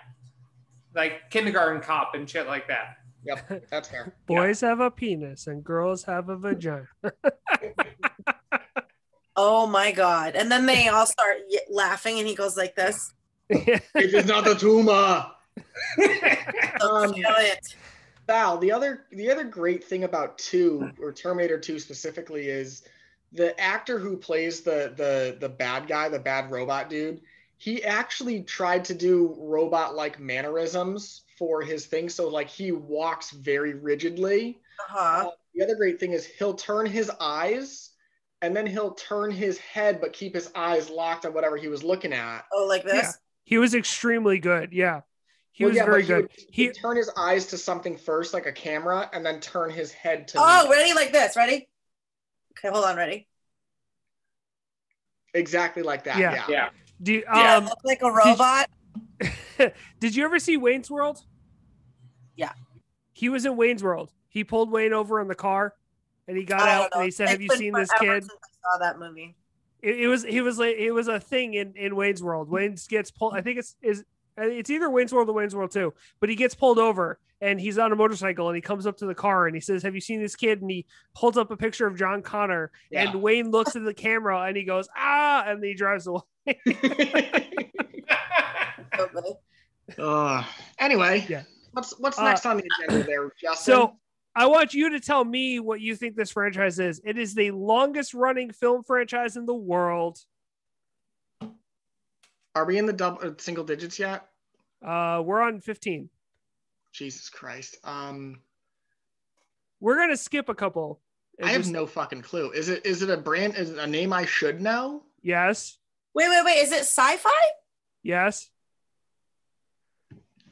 B: Like Kindergarten Cop and shit like that.
C: Yep, that's fair.
A: Boys have a penis and girls have a vagina.
D: Oh my God. And then they all start laughing and he goes like this.
C: It is not a tumor. Val, the other great thing about 2 or Terminator 2 specifically is the actor who plays the bad guy, the bad robot dude. he actually tried to do robot-like mannerisms for his thing. So like he walks very rigidly. The other great thing is he'll turn his eyes and then he'll turn his head, but keep his eyes locked on whatever he was looking at.
D: Oh, like this?
A: Yeah. He was extremely good. Yeah. He was very good.
C: He'd turn his eyes to something first, like a camera, and then turn his head to...
D: Oh, ready? Like this. Ready? Okay, hold on. Ready?
C: Exactly like that. Yeah.
D: Look like a robot.
A: Did you ever see Wayne's World?
D: Yeah.
A: He was in Wayne's World. He pulled Wayne over in the car and he got out and he said, "Have you seen this kid?"
D: I saw that movie.
A: It was a thing in Wayne's World. Wayne gets pulled. I think it's either Wayne's World or Wayne's World 2, but he gets pulled over and he's on a motorcycle and he comes up to the car and he says, "Have you seen this kid?" And he holds up a picture of John Connor and Wayne looks at the camera and he goes, "Ah," and then he drives away.
C: Anyway, what's next on the agenda there, Justin?
A: So I want you to tell me what you think this franchise is. It is the longest running film franchise in the world.
C: Are we in the single digits yet?
A: We're on 15.
C: Jesus Christ.
A: We're gonna skip a couple.
C: I have no fucking clue. Is it a brand? Is it a name I should know?
A: Yes.
D: Wait. Is it sci-fi?
A: Yes.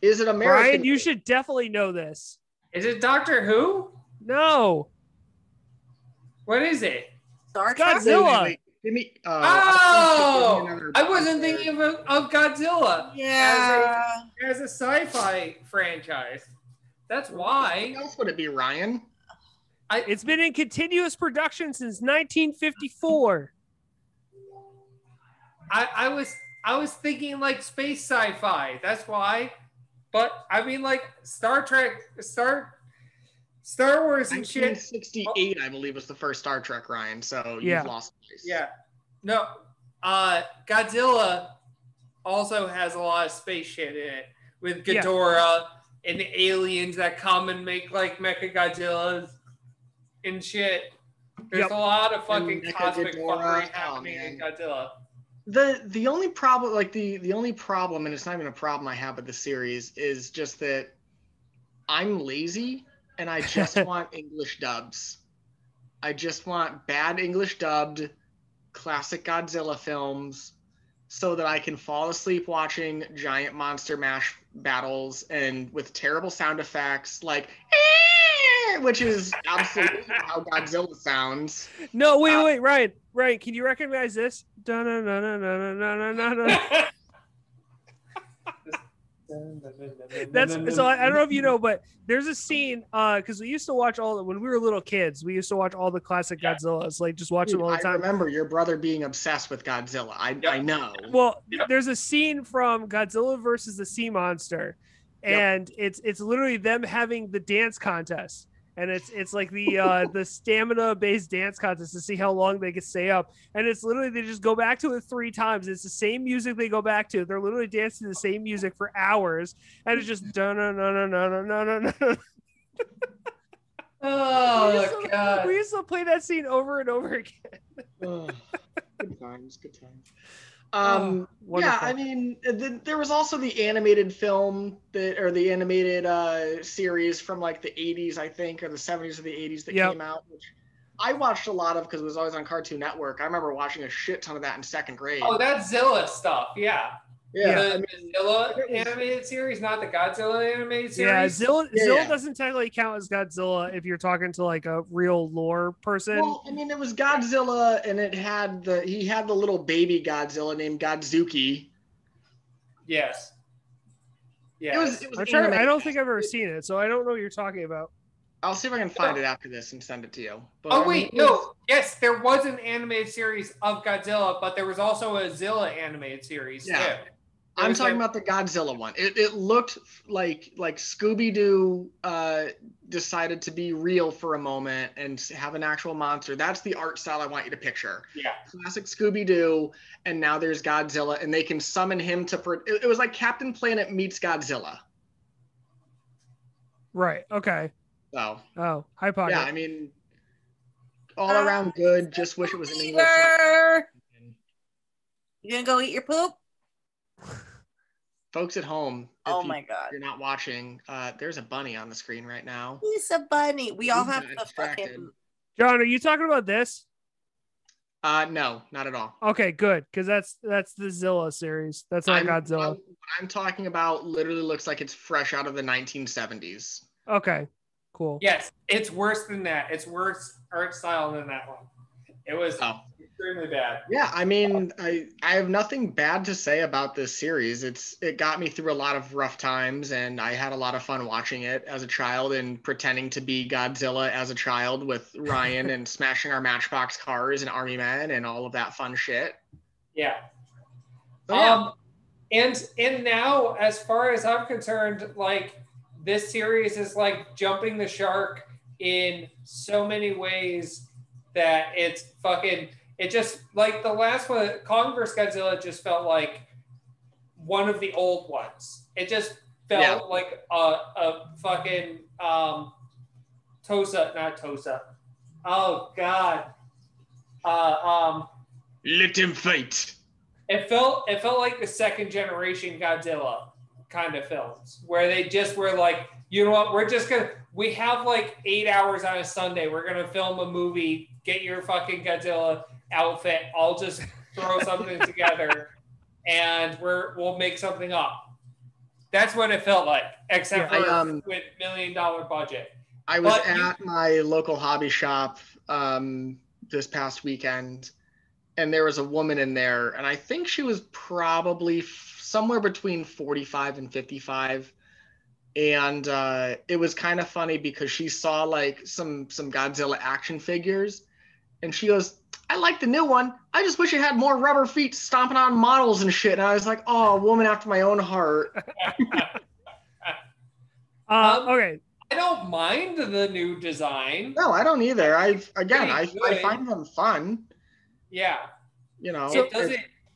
C: Is it American?
A: Brian, you should definitely know this.
B: Is it Doctor Who?
A: No.
B: What is it?
D: Star Trek?
A: Godzilla.
C: Wait. Give me,
B: I wasn't thinking of Godzilla.
D: Yeah.
B: As a sci-fi franchise. That's why.
C: What else would it be, Ryan?
A: It's been in continuous production since 1954.
B: I was thinking like space sci-fi. That's why. But I mean, like Star Trek, Star Wars and shit.
C: 1968, I believe, was the first Star Trek, Ryan. So you've lost place.
B: Yeah. No. Godzilla also has a lot of space shit in it with Ghidorah and the aliens that come and make like Mecha Godzillas and shit. There's a lot of fucking cosmic fuckery happening in Godzilla.
C: The only problem, like the only problem, and it's not even a problem I have with the series, is just that I'm lazy and I just want English dubs. I just want bad English dubbed classic Godzilla films so that I can fall asleep watching giant monster mash battles and with terrible sound effects like which is absolutely how Godzilla sounds.
A: No, wait, Ryan, can you recognize this? That's so I don't know if you know, but there's a scene because we used to watch when we were little kids. We used to watch all the classic Godzillas, like just watch them all the time.
C: I remember your brother being obsessed with Godzilla. I know.
A: Well, there's a scene from Godzilla versus the Sea Monster, and it's literally them having the dance contest. And it's like the stamina based dance contest to see how long they can stay up. And it's literally they just go back to it 3 times. It's the same music they go back to. They're literally dancing the same music for hours, and it's just no.
B: Oh God!
A: We used to play that scene over and over again.
C: Good times. Yeah, I mean, there was also the animated film or the animated series from like the 80s, I think, or the 70s or the 80s that came out, which I watched a lot of because it was always on Cartoon Network. I remember watching a shit ton of that in 2nd grade.
B: Oh, that's Zilla stuff. Yeah.
C: Yeah,
B: the Zilla animated series, not the Godzilla animated series.
A: Yeah, Zilla doesn't technically count as Godzilla if you're talking to like a real lore person.
C: Well, I mean, it was Godzilla, and he had the little baby Godzilla named Godzuki.
B: Yes. Yeah.
A: I don't think I've ever seen it, so I don't know what you're talking about.
C: I'll see if I can find it after this and send it to you.
B: But, yes, there was an animated series of Godzilla, but there was also a Zilla animated series too.
C: I'm talking about the Godzilla one. It looked like Scooby-Doo decided to be real for a moment and have an actual monster. That's the art style I want you to picture.
B: Yeah.
C: Classic Scooby-Doo, and now there's Godzilla, and they can summon him to... It was like Captain Planet meets Godzilla.
A: Right, okay.
C: So.
A: Oh, High Pocket.
C: Yeah, I mean, all around good. Just wish it was in English.
D: You gonna go eat your poop?
C: folks at home, if
D: Oh my God.
C: you're not watching, there's a bunny on the screen right now.
D: He's a bunny. We all have to
C: distracted.
D: fucking.
A: John, are you talking about this?
C: No, not at all.
A: Okay, good, because that's the Zilla series. That's not Godzilla.
C: What I'm talking about literally looks like it's fresh out of the 1970s.
A: Okay, cool.
B: Yes, it's worse than that. It's worse art style than that one. It was extremely bad.
C: Yeah, I mean, I have nothing bad to say about this series. It got me through a lot of rough times, and I had a lot of fun watching it as a child and pretending to be Godzilla as a child with Ryan and smashing our Matchbox cars and army men and all of that fun shit.
B: Yeah.
C: So, yeah.
B: And now, as far as I'm concerned, like this series is like jumping the shark in so many ways that it's fucking. It just like the last one, Kong vs. Godzilla, just felt like one of the old ones. It just felt like a fucking not Tosa. Oh God.
C: Let him fight.
B: It felt like the second generation Godzilla kind of films where they just were like, you know what, we have like 8 hours on a Sunday. We're gonna film a movie. Get your fucking Godzilla outfit. I'll just throw something together and we'll make something up. That's what it felt like, except for with $1 million budget.
C: I was at my local hobby shop this past weekend, and there was a woman in there, and I think she was probably somewhere between 45 and 55. And it was kind of funny because she saw like some Godzilla action figures, and she goes, I like the new one. I just wish it had more rubber feet stomping on models and shit. And I was like, oh, a woman after my own heart.
A: Okay.
B: I don't mind the new design.
C: No, I don't either. I find them fun.
B: Yeah.
C: You know,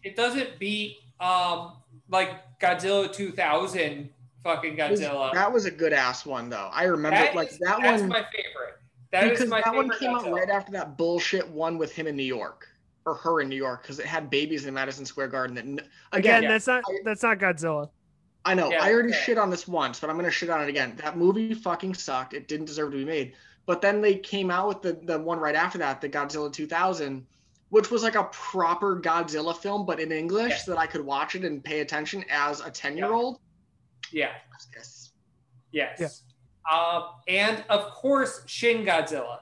B: it doesn't beat like Godzilla 2000 fucking Godzilla.
C: That was a good ass one though. I remember that one.
B: That's my favorite. That
C: one came out right after that bullshit one with him in New York, or her in New York, because it had babies in Madison Square Garden.
A: That's not Godzilla.
C: I know. I already shit on this once, but I'm gonna shit on it again. That movie fucking sucked. It didn't deserve to be made. But then they came out with the one right after that, the Godzilla 2000, which was like a proper Godzilla film, but in English, so that I could watch it and pay attention as a 10-year-old.
B: Yeah. Yes.
A: Yeah.
B: And of course, Shin Godzilla.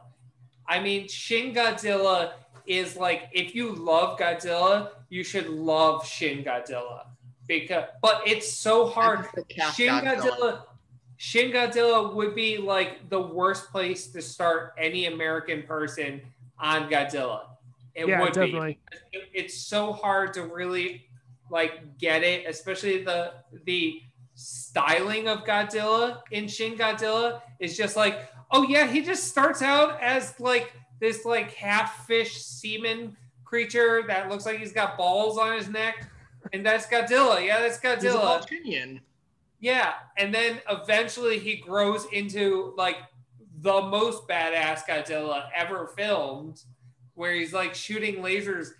B: I mean, Shin Godzilla is like, if you love Godzilla, you should love Shin Godzilla. But it's so hard. Shin Godzilla would be like the worst place to start any American person on Godzilla. It would definitely be. It's so hard to really like get it, especially the styling of Godzilla in Shin Godzilla is just like, oh yeah, he just starts out as like this like half fish semen creature that looks like he's got balls on his neck, and that's Godzilla. Yeah, that's Godzilla. Yeah, and then eventually he grows into like the most badass Godzilla ever filmed, where he's like shooting lasers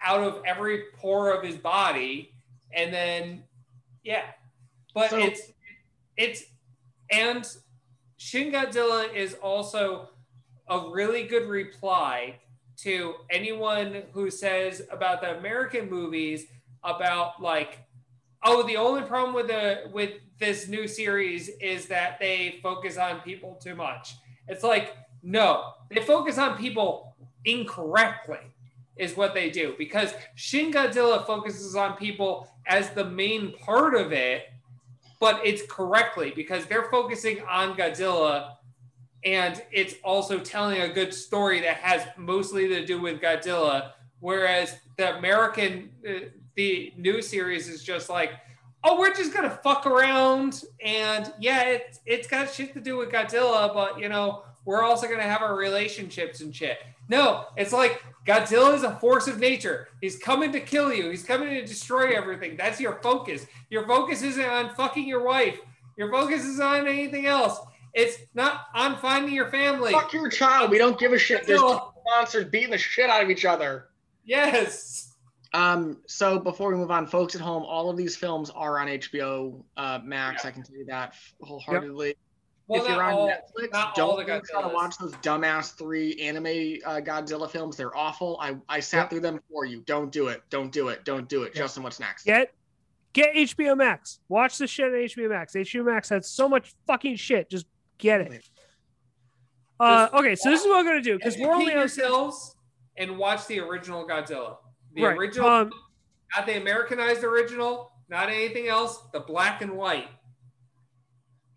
B: out of every pore of his body, and then but and Shin Godzilla is also a really good reply to anyone who says about the American movies about like, oh, the only problem with this new series is that they focus on people too much. It's like, no, they focus on people incorrectly is what they do, because Shin Godzilla focuses on people as the main part of it, but it's correctly because they're focusing on Godzilla, and it's also telling a good story that has mostly to do with Godzilla, whereas the American, the new series is just like, oh, we're just gonna fuck around, and yeah, it's got shit to do with Godzilla, but you know, we're also gonna have our relationships and shit. No, it's like Godzilla is a force of nature. He's coming to kill you. He's coming to destroy everything. That's your focus. Your focus isn't on fucking your wife. Your focus is on anything else. It's not on finding your family.
C: Fuck your child. We don't give a shit. There's monsters beating the shit out of each other.
B: Yes.
C: So before we move on, folks at home, all of these films are on HBO Max. I can tell you that wholeheartedly. Yep. Well, if you're on Netflix, don't try to watch those dumbass 3 anime Godzilla films. They're awful. I sat through them for you. Don't do it. Don't do it. Don't do it. Justin, what's next?
A: Get HBO Max. Watch the shit on HBO Max. HBO Max has so much fucking shit. Just get it. Okay, so this is what I'm gonna do because we're only on
B: yourselves and watch the original Godzilla. The original, not the Americanized original, not anything else. The black and white.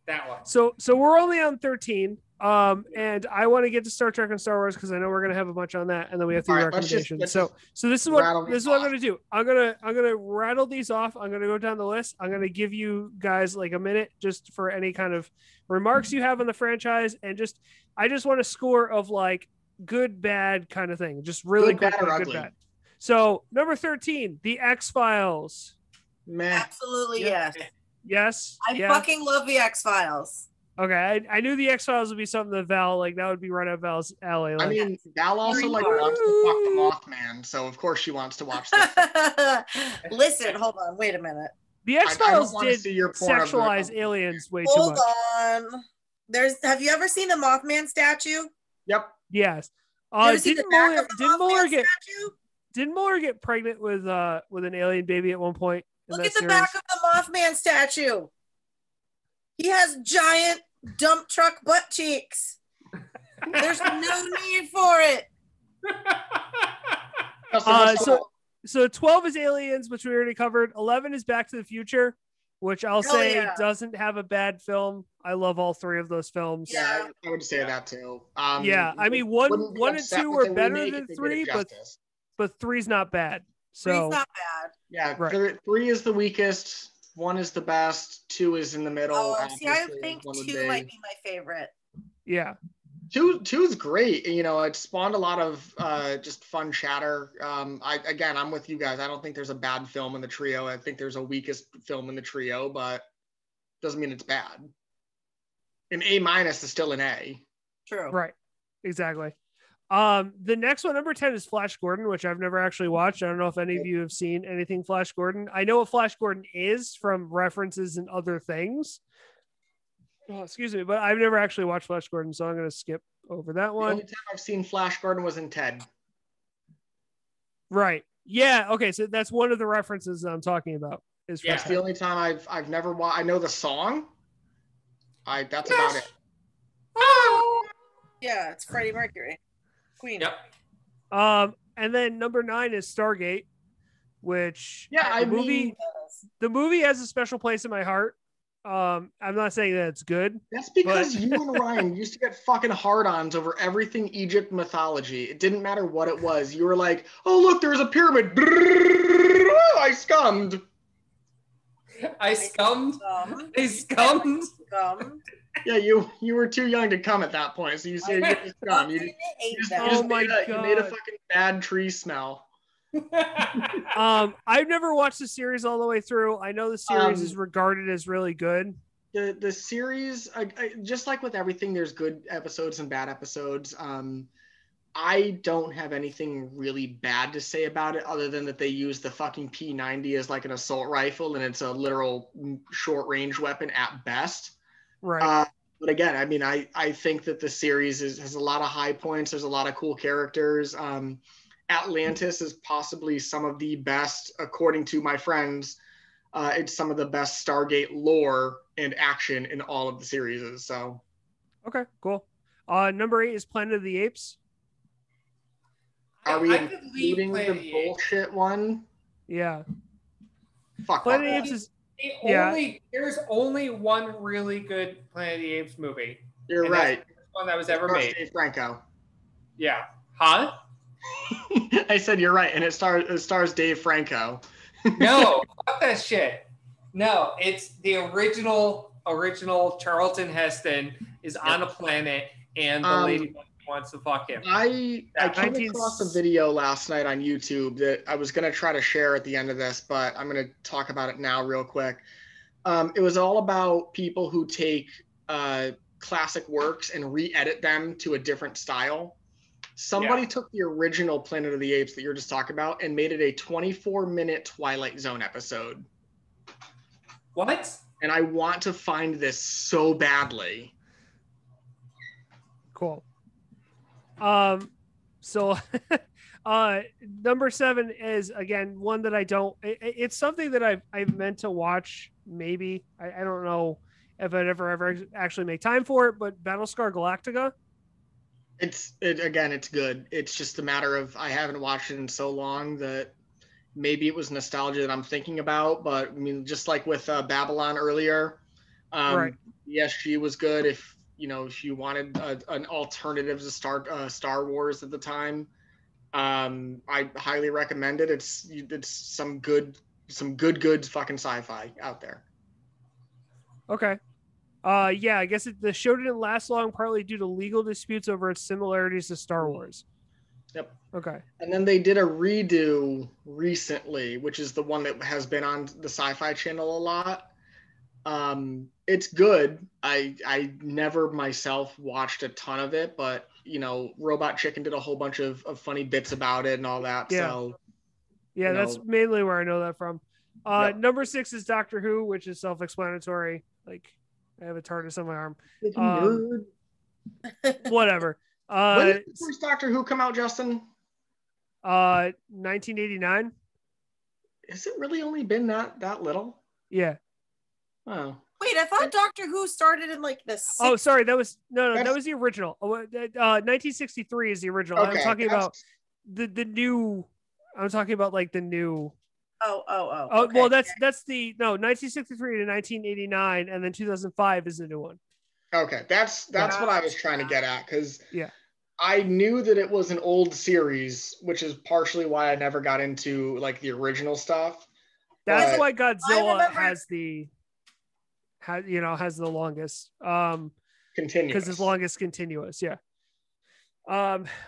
B: That one.
A: So we're only on 13. And I want to get to Star Trek and Star Wars because I know we're gonna have a bunch on that, and then we have 3 recommendations. So this is what I'm gonna do. I'm gonna rattle these off. I'm gonna go down the list. I'm gonna give you guys like a minute just for any kind of remarks you have on the franchise, and I just want a score of like good, bad kind of thing. Just really quick, good, bad. So number 13, The X-Files.
D: Absolutely yes.
A: Yes.
D: I fucking love The X-Files.
A: Okay, I knew The X-Files would be something that Val, like, that would be right up Val's alley. Like,
C: I mean, Val also like wants to fuck the Mothman, so of course she wants to watch this.
D: Listen, hold on, wait a minute.
A: The X-Files did sexualize aliens way too much.
D: Hold on. Have you ever seen the Mothman statue?
C: Yep.
A: Yes. Didn't Mueller get pregnant with an alien baby at one point?
D: Look at the back of the Mothman statue. He has giant dump truck butt cheeks. There's no need for it.
A: So 12 is Aliens, which we already covered. 11 is Back to the Future, which I'll say doesn't have a bad film. I love all 3 of those films.
C: Yeah, I would say that too.
A: I mean, one and 2 are better than 3, but 3's not bad. So
D: 3's not bad.
C: Yeah, right. 3 is the weakest. 1 is the best. 2 is in the middle.
D: Oh, see, I think 2 might be my favorite.
A: Yeah.
C: 2 is great. You know, it spawned a lot of just fun chatter. I'm with you guys. I don't think there's a bad film in the trio. I think there's a weakest film in the trio, but doesn't mean it's bad. An A- is still an A.
D: True.
A: Right. Exactly. The next one, number 10, is Flash Gordon, which I've never actually watched. I don't know if any of you have seen anything Flash Gordon. I know what Flash Gordon is from references and other things. Oh, excuse me, but I've never actually watched Flash Gordon, so I'm going to skip over that one.
C: The only time I've seen Flash Gordon was in Ted.
A: Right. Yeah. Okay. So that's one of the references that I'm talking about.
C: It's the only time I've never watched. I know the song. That's about it.
D: Oh. Yeah, it's Freddie Mercury. Queen.
B: Yep.
A: And then number 9 is Stargate, which the movie has a special place in my heart. I'm not saying that it's good.
C: That's because you and Ryan used to get fucking hard-ons over everything Egypt mythology. It didn't matter what it was. You were like, oh look, there's a pyramid. I scummed. Yeah, you were too young to come at that point, so you say you're scum. You made a fucking bad tree smell.
A: I've never watched the series all the way through. I know the series is regarded as really good.
C: The series, just like with everything, there's good episodes and bad episodes. I don't have anything really bad to say about it other than that they use the fucking P90 as like an assault rifle and it's a literal short range weapon at best.
A: Right.
C: But again, I mean, I think that the series has a lot of high points. There's a lot of cool characters. Atlantis is possibly some of the best, according to my friends. It's some of the best Stargate lore and action in all of the series. So,
A: okay, cool. Number 8 is Planet of the Apes.
C: Are we including the bullshit one?
A: Yeah.
C: Fuck.
A: Planet of the Apes is.
B: There's only one really good Planet of the Apes movie.
C: You're right.
B: That's the first one that was ever made.
C: Dave Franco.
B: Yeah. Huh?
C: I said you're right, and it stars Dave Franco.
B: No, fuck that shit. No, it's the original Charlton Heston is on a planet, and the lady wants to fuck him.
C: I came across a video last night on YouTube that I was going to try to share at the end of this, but I'm going to talk about it now real quick. It was all about people who take classic works and re-edit them to a different style. Somebody took the original Planet of the Apes that you're just talking about and made it a 24-minute Twilight Zone episode.
B: What?
C: And I want to find this so badly.
A: Cool. So number 7 is, again, one that I don't, it's something that I've meant to watch. Maybe I don't know if I'd ever actually make time for it, but Battlestar Galactica.
C: It's good. It's just a matter of, I haven't watched it in so long that maybe it was nostalgia that I'm thinking about, but I mean, just like with Babylon earlier,
A: right.
C: ESG was good. If you wanted an alternative to Star Wars at the time, I highly recommend it. It's some good fucking sci-fi out there.
A: Okay. Yeah, I guess the show didn't last long, partly due to legal disputes over its similarities to Star Wars.
C: Yep.
A: Okay.
C: And then they did a redo recently, which is the one that has been on the Sci-Fi Channel a lot. It's good. I never myself watched a ton of it, but Robot Chicken did a whole bunch of funny bits about it and all that.
A: Yeah.
C: So
A: yeah, that's mainly where I know that from.
C: Yep.
A: Number 6 is Doctor Who, which is self-explanatory. Like, I have a TARDIS on my arm. Whatever.
C: When did the first Doctor Who come out, Justin?
A: 1989.
C: Has it really only been that little?
A: Yeah.
C: Oh.
D: Wait, I thought Doctor Who started in like the 60s.
A: Oh, sorry, that was that was the original. 1963 is the original.
C: Okay,
A: I'm talking about the new. I'm talking about like the new.
D: Oh.
A: Okay. Well, that's the 1963 to 1989, and then 2005 is the new one.
C: Okay, that's what I was trying to get at, because
A: yeah,
C: I knew that it was an old series, which is partially why I never got into like the original stuff.
A: That's why Godzilla has the longest
C: continuous,
A: because it's longest continuous. Yeah.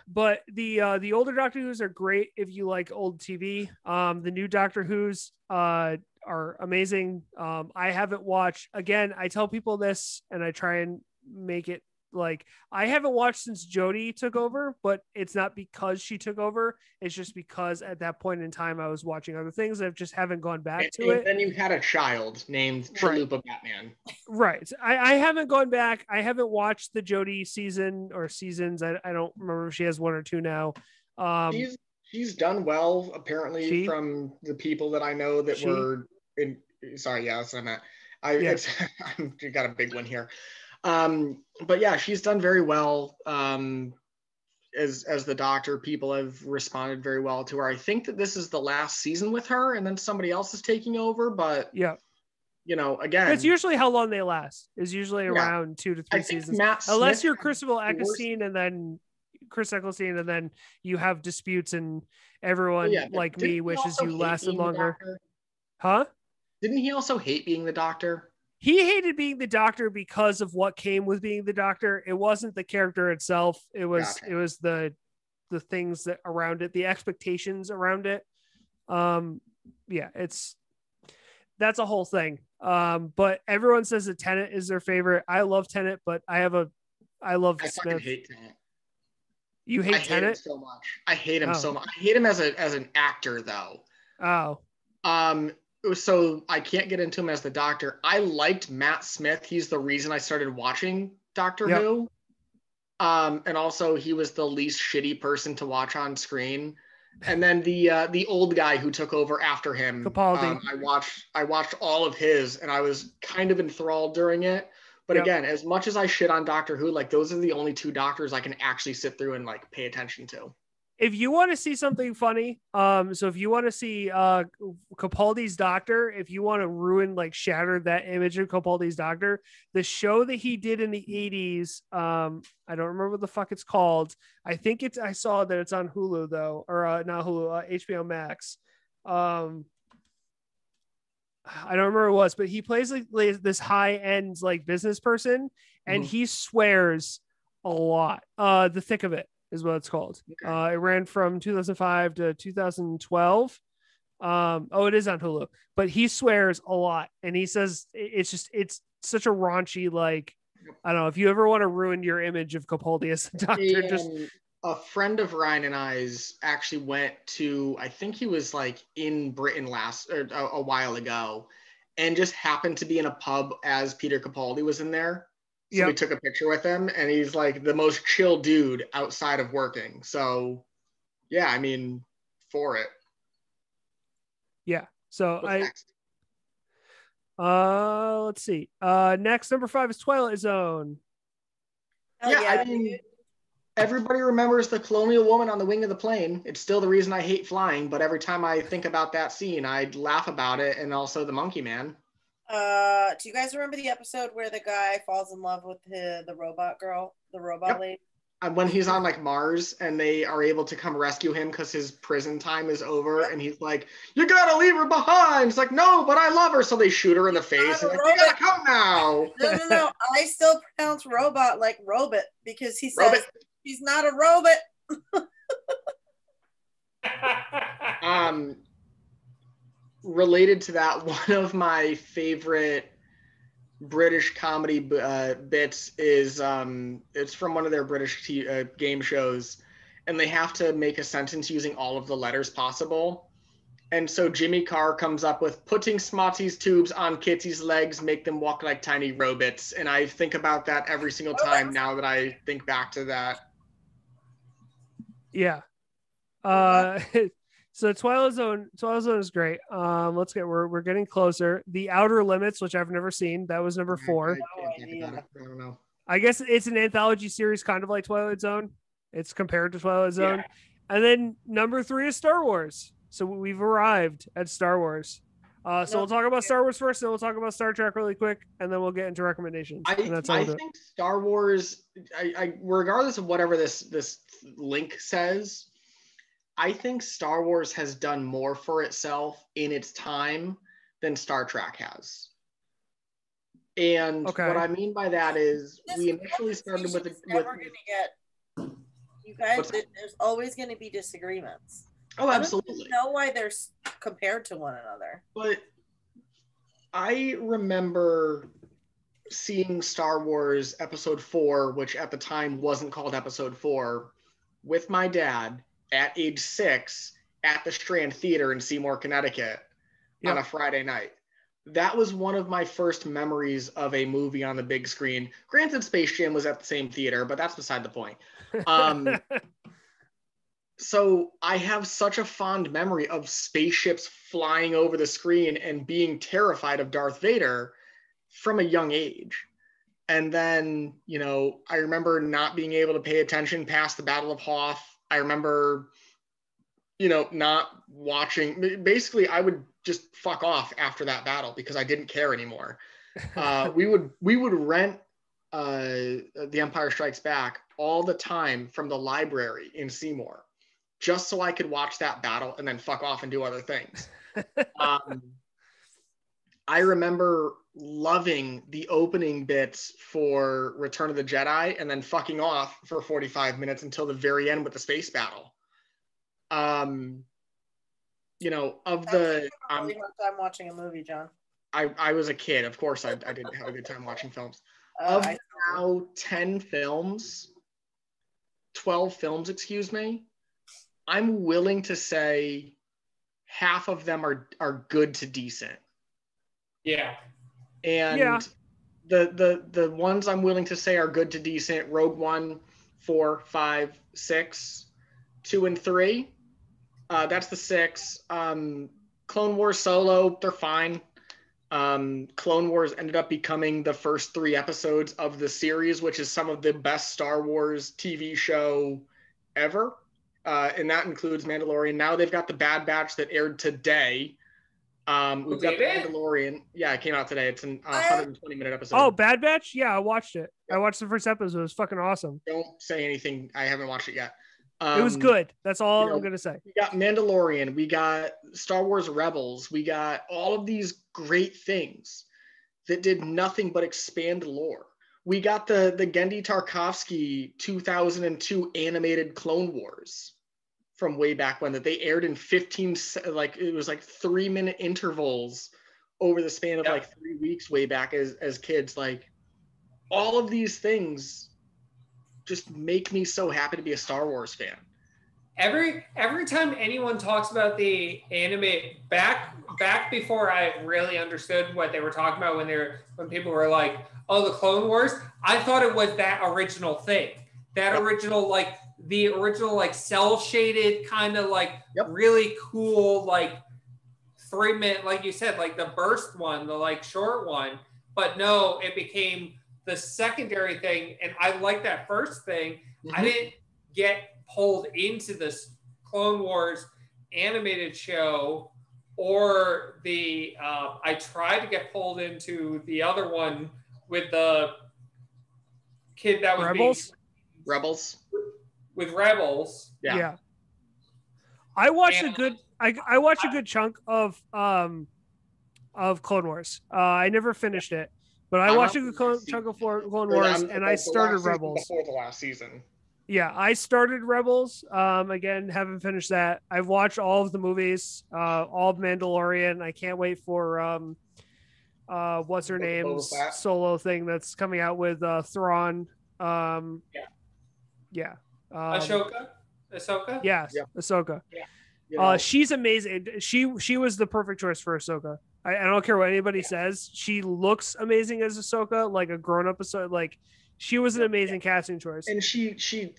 A: But the older Doctor Who's are great if you like old TV. The new Doctor Who's are amazing. I haven't watched, again, I tell people this and I try and make it like, I haven't watched since Jodie took over, but it's not because she took over. It's just because at that point in time I was watching other things. I just haven't gone back to it.
C: And then you had a child named Chalupa Batman.
A: Right. I haven't gone back. I haven't watched the Jodie season or seasons. I don't remember if she has 1 or 2 now.
C: She's done well, apparently, from the people that I know that were in. Sorry, yeah, that's what I meant. You got a big one here. But yeah, she's done very well. As the Doctor, people have responded very well to her. I think that this is the last season with her, and then somebody else is taking over. But
A: yeah,
C: again,
A: it's usually how long they last. Is usually around 2 to 3 seasons, unless you're Chris Eccleston and then you have disputes and everyone like me wishes you lasted longer. Huh?
C: Didn't he also hate being the Doctor?
A: He hated being the Doctor because of what came with being the Doctor. It wasn't the character itself. It was the things that around it, the expectations around it. That's a whole thing. But everyone says that Tennant is their favorite. I love Tennant, but I love Smith.
C: Fucking hate Tennant.
A: You hate Tennant?
C: Hate him so much. I hate him so much. I hate him as an actor, though.
A: Oh.
C: So I can't get into him as the Doctor. I liked Matt Smith. He's the reason I started watching Doctor Who. And also he was the least shitty person to watch on screen. And then the old guy who took over after him,
A: Capaldi.
C: I watched all of his, and I was kind of enthralled during it. But again, as much as I shit on Doctor Who, like those are the only 2 Doctors I can actually sit through and like pay attention to.
A: If you want to see something funny, so if you want to see Capaldi's Doctor, if you want to ruin, like shatter that image of Capaldi's Doctor, the show that he did in the 80s, I don't remember what the fuck it's called. I think I saw that it's on Hulu though, or not Hulu, HBO Max. I don't remember what it was, but he plays like this high end like business person, and he swears a lot. The Thick of It is what it's called. It ran from 2005 to 2012. It is on Hulu, but he swears a lot, and he says it's such a raunchy, like, I don't know, if you ever want to ruin your image of Capaldi as a Doctor, just
C: a friend of Ryan and I's actually went to, I think he was like in Britain a while ago, and just happened to be in a pub as Peter Capaldi was in there. So we took a picture with him, and he's like the most chill dude outside of working. So yeah, I mean, for it.
A: Yeah. So
C: What's next?
A: Let's see. Next, number 5 is Twilight Zone.
C: I mean, everybody remembers the colonial woman on the wing of the plane. It's still the reason I hate flying, but every time I think about that scene, I laugh about it, and also the monkey man.
D: Do you guys remember the episode where the guy falls in love with the robot girl, the robot lady?
C: And when he's on like Mars and they are able to come rescue him because his prison time is over, and he's like, "You gotta leave her behind." It's like, "No, but I love her." So they shoot her in the face and like, "You gotta come now."
D: No. I still pronounce robot like robot because he says he's not a robot.
C: Related to that, one of my favorite British comedy bits is it's from one of their British game shows, and they have to make a sentence using all of the letters possible. And so Jimmy Carr comes up with putting Smotsy's tubes on Kitty's legs make them walk like tiny robots. And I think about that every single time now that I think back to that.
A: Yeah. So Twilight Zone is great. We're getting closer. The Outer Limits, which I've never seen, that was number 4.
C: I don't know.
A: I guess it's an anthology series, kind of like Twilight Zone. It's compared to Twilight Zone. Yeah. And then number 3 is Star Wars. So we've arrived at Star Wars. So we'll talk about Star Wars first, then we'll talk about Star Trek really quick, and then we'll get into recommendations.
C: I think Star Wars, regardless of whatever this link says, I think Star Wars has done more for itself in its time than Star Trek has. And what I mean by that is we initially started with
D: you guys, there's always going to be disagreements.
C: Oh, absolutely.
D: I don't know why they're compared to one another.
C: But I remember seeing Star Wars Episode 4, which at the time wasn't called Episode 4, with my dad at age 6 at the Strand Theater in Seymour, Connecticut on a Friday night. That was one of my first memories of a movie on the big screen. Granted, Space Jam was at the same theater, but that's beside the point. So I have such a fond memory of spaceships flying over the screen and being terrified of Darth Vader from a young age. And then, I remember not being able to pay attention past the Battle of Hoth. I remember, not watching. Basically, I would just fuck off after that battle because I didn't care anymore. We would rent The Empire Strikes Back all the time from the library in Seymour, just so I could watch that battle and then fuck off and do other things. I remember loving the opening bits for Return of the Jedi and then fucking off for 45 minutes until the very end with the space battle. Really
D: hard time watching a movie, John.
C: I was a kid. Of course, I didn't have a good time watching films. Now 10 films, 12 films, excuse me, I'm willing to say half of them are good to decent.
B: Yeah.
C: And the ones I'm willing to say are good to decent: Rogue One, 4, 5, 6, 2 and 3. That's the 6. Clone Wars Solo, they're fine. Clone Wars ended up becoming the first 3 episodes of the series, which is some of the best Star Wars TV show ever. And that includes Mandalorian. Now they've got the Bad Batch that aired today. We've got the Mandalorian. Yeah, it came out today. It's an 120-minute episode.
A: Oh, Bad Batch? Yeah, I watched it. I watched the first episode. It was fucking awesome.
C: Don't say anything. I haven't watched it yet.
A: It was good. That's all I'm going to say.
C: We got Mandalorian. We got Star Wars Rebels. We got all of these great things that did nothing but expand lore. We got the Genndy Tartakovsky 2002 animated Clone Wars from way back when, that they aired in 15, it was 3-minute intervals over the span of 3 weeks way back as kids. Like, all of these things just make me so happy to be a Star Wars fan.
B: Every time anyone talks about the anime, back before I really understood what they were talking about, when people were like, "Oh, the Clone Wars," I thought it was that original thing, original the original cell shaded kind of really cool 3-minute, like you said, the burst one, the short one. But no, it became the secondary thing, and I like that first thing. I didn't get pulled into this Clone Wars animated show, or I tried to get pulled into the other one with the kid that was
C: Rebels
B: with Rebels.
A: Yeah. I watched a good chunk of Clone Wars. I never finished it, but I watched a good chunk of Clone Wars, and I started Rebels
C: before the last season.
A: Yeah, I started Rebels. Again, haven't finished that. I've watched all of the movies, all of Mandalorian. I can't wait for what's her name's solo thing that's coming out with Thrawn. Yeah.
B: Ahsoka.
A: Yes, yeah. Ahsoka. Yeah. She's amazing. She was the perfect choice for Ahsoka. I don't care what anybody says. She looks amazing as Ahsoka, like a grown-up Ahsoka. Like, she was an amazing casting choice.
C: And she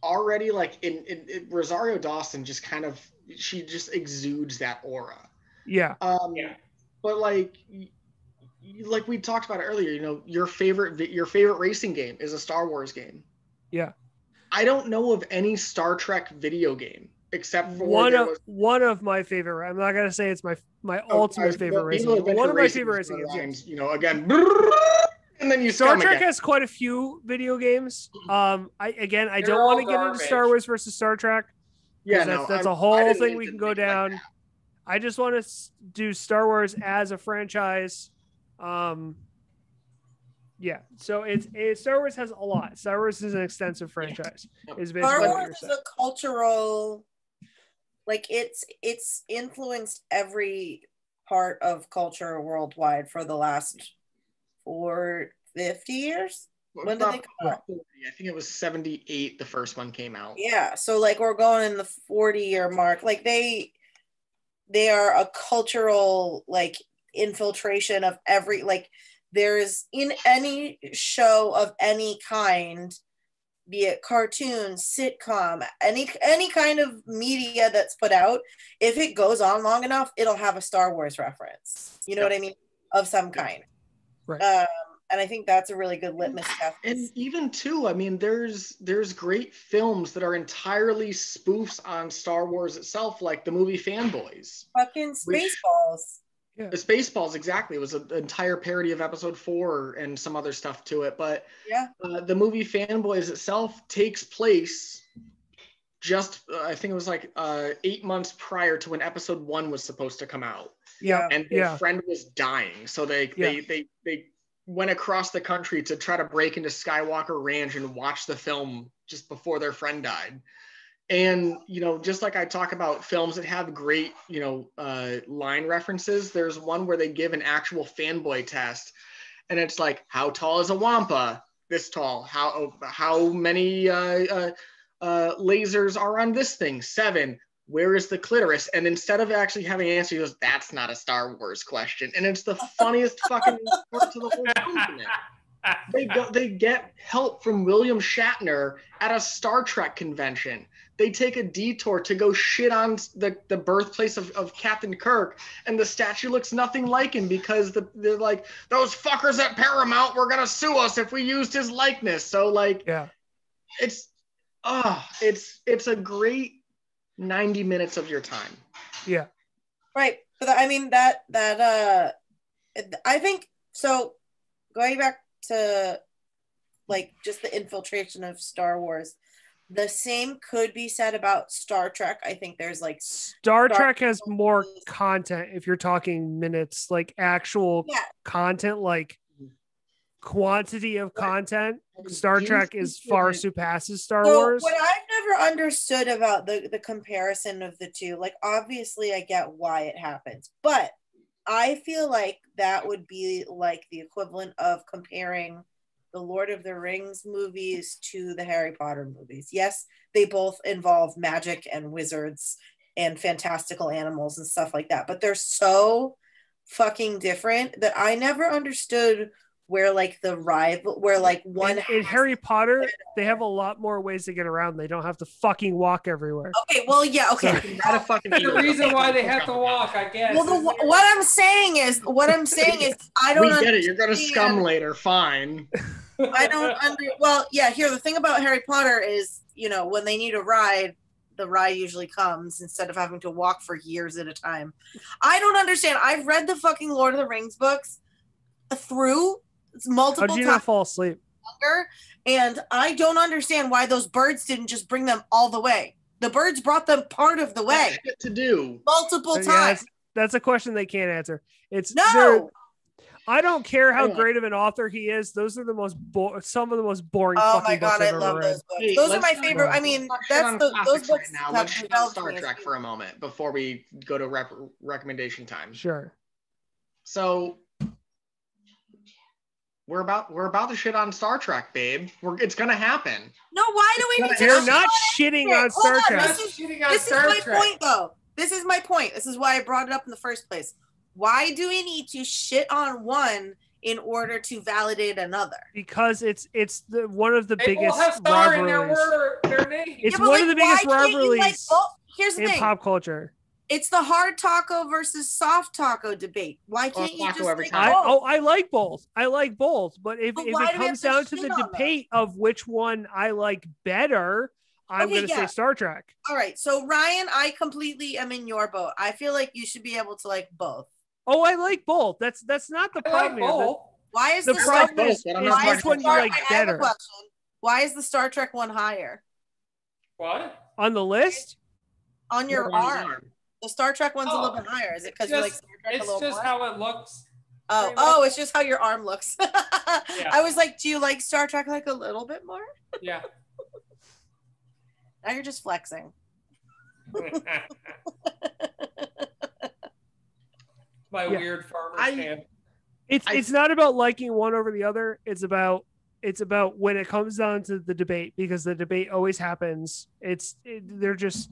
C: already, in Rosario Dawson, just kind of, she just exudes that aura.
A: Yeah.
C: But like we talked about earlier, your favorite racing game is a Star Wars game.
A: Yeah.
C: I don't know of any Star Trek video game except for
A: one of my favorite. I'm not gonna say it's my ultimate favorite racing game. One of my favorite racing games.
C: Again, and then
A: Star Trek has quite a few video games. I don't want to get into Star Wars versus Star Trek.
C: Yeah,
A: that's a whole thing we can go down. Like, I just want to do Star Wars as a franchise. Yeah, so it's Star Wars has a lot. Star Wars is an extensive franchise. Is basically
D: Star Wars is a cultural, it's influenced every part of culture worldwide for the last 50 years. When did they come out?
C: I think it was 78. The first one came out.
D: Yeah, so we're going in the 40-year mark. They are a cultural infiltration of every there's in any show of any kind, be it cartoon, sitcom, any kind of media that's put out, if it goes on long enough, it'll have a Star Wars reference. You know what I mean? Of some kind.
A: Right.
D: And I think that's a really good litmus test.
C: And even too, I mean, there's great films that are entirely spoofs on Star Wars itself, like the movie Fanboys.
D: Fucking Spaceballs.
A: Yeah.
C: The Spaceballs, exactly. It was an entire parody of episode 4 and some other stuff to it. But the movie Fanboys itself takes place just, I think it was 8 months prior to when episode 1 was supposed to come out.
A: Yeah.
C: And their friend was dying. So they went across the country to try to break into Skywalker Ranch and watch the film just before their friend died. And, just like I talk about films that have great, line references, there's one where they give an actual fanboy test. And it's like, how tall is a wampa? This tall. How many lasers are on this thing? 7. Where is the clitoris? And instead of actually having an answer, he goes, that's not a Star Wars question. And it's the funniest fucking part to the whole film. They get help from William Shatner at a Star Trek convention. They take a detour to go shit on the birthplace of Captain Kirk, and the statue looks nothing like him because they're like, those fuckers at Paramount were gonna sue us if we used his likeness. So it's a great 90 minutes of your time.
A: Yeah.
D: Right. But I mean that I think so. Going back to just the infiltration of Star Wars, the same could be said about Star Trek. I think there's
A: Star Trek has more content if you're talking minutes, actual content, quantity of content. Star Trek far surpasses Star Wars.
D: What I've never understood about the comparison of the two, obviously I get why it happens, but I feel like that would be the equivalent of comparing the Lord of the Rings movies to the Harry Potter movies. Yes, they both involve magic and wizards and fantastical animals and stuff like that, but they're so fucking different that I never understood where like the rival, where like one
A: in Harry Potter, they have a lot more ways to get around. They don't have to fucking walk everywhere.
D: Okay, well, yeah, okay.
B: The reason why they have to walk, I guess.
D: Well, what I'm saying is, I don't.
C: We get it. You're gonna scum later. Fine.
D: I don't Well, yeah. Here, the thing about Harry Potter is, when they need a ride, the ride usually comes instead of having to walk for years at a time. I don't understand. I've read the fucking Lord of the Rings books through multiple times.
A: How'd you not fall asleep?
D: And I don't understand why those birds didn't just bring them all the way. The birds brought them part of the way.
C: Shit to do
D: multiple times.
A: That's a question they can't answer. It's
D: no.
A: I don't care how great of an author he is. Those are some of the most boring.
D: Oh my god, I love those books.
C: Hey,
D: those are my favorite. I mean, that's those books.
C: Right now. Let's shit on Star Trek for a moment before we go to recommendation time.
A: Sure.
C: So we're about to shit on Star Trek, babe. It's gonna happen.
D: No, why do we need to?
A: You're not shitting on Star Trek.
D: This is my point, though. This is my point. This is why I brought it up in the first place. Why do we need to shit on one in order to validate another?
A: Because it's one of the biggest
B: rivalries.
A: It's one of the biggest rivalries in pop culture.
D: It's the hard taco versus soft taco debate. Why can't you just
C: every
D: time?
A: I like both. But if it comes down to the debate of which one I like better, I'm going to say Star Trek.
D: All right. So Ryan, I completely am in your boat. I feel like you should be able to like both.
A: Oh, I like both. That's not the problem.
D: Why is
A: the problem is which one you like better?
D: Why is the Star Trek one higher?
B: What?
A: On the list?
D: On your arm. The Star Trek one's a little bit higher. Is it because you like Star Trek a little more?
B: It's just how it looks.
D: Oh, it's just how your arm looks. Yeah. I was like, do you like Star Trek like a little bit more?
B: Yeah.
D: Now you're just flexing.
B: Weird farmer stand.
A: It's not about liking one over the other. It's about when it comes down to the debate, because the debate always happens. They're just,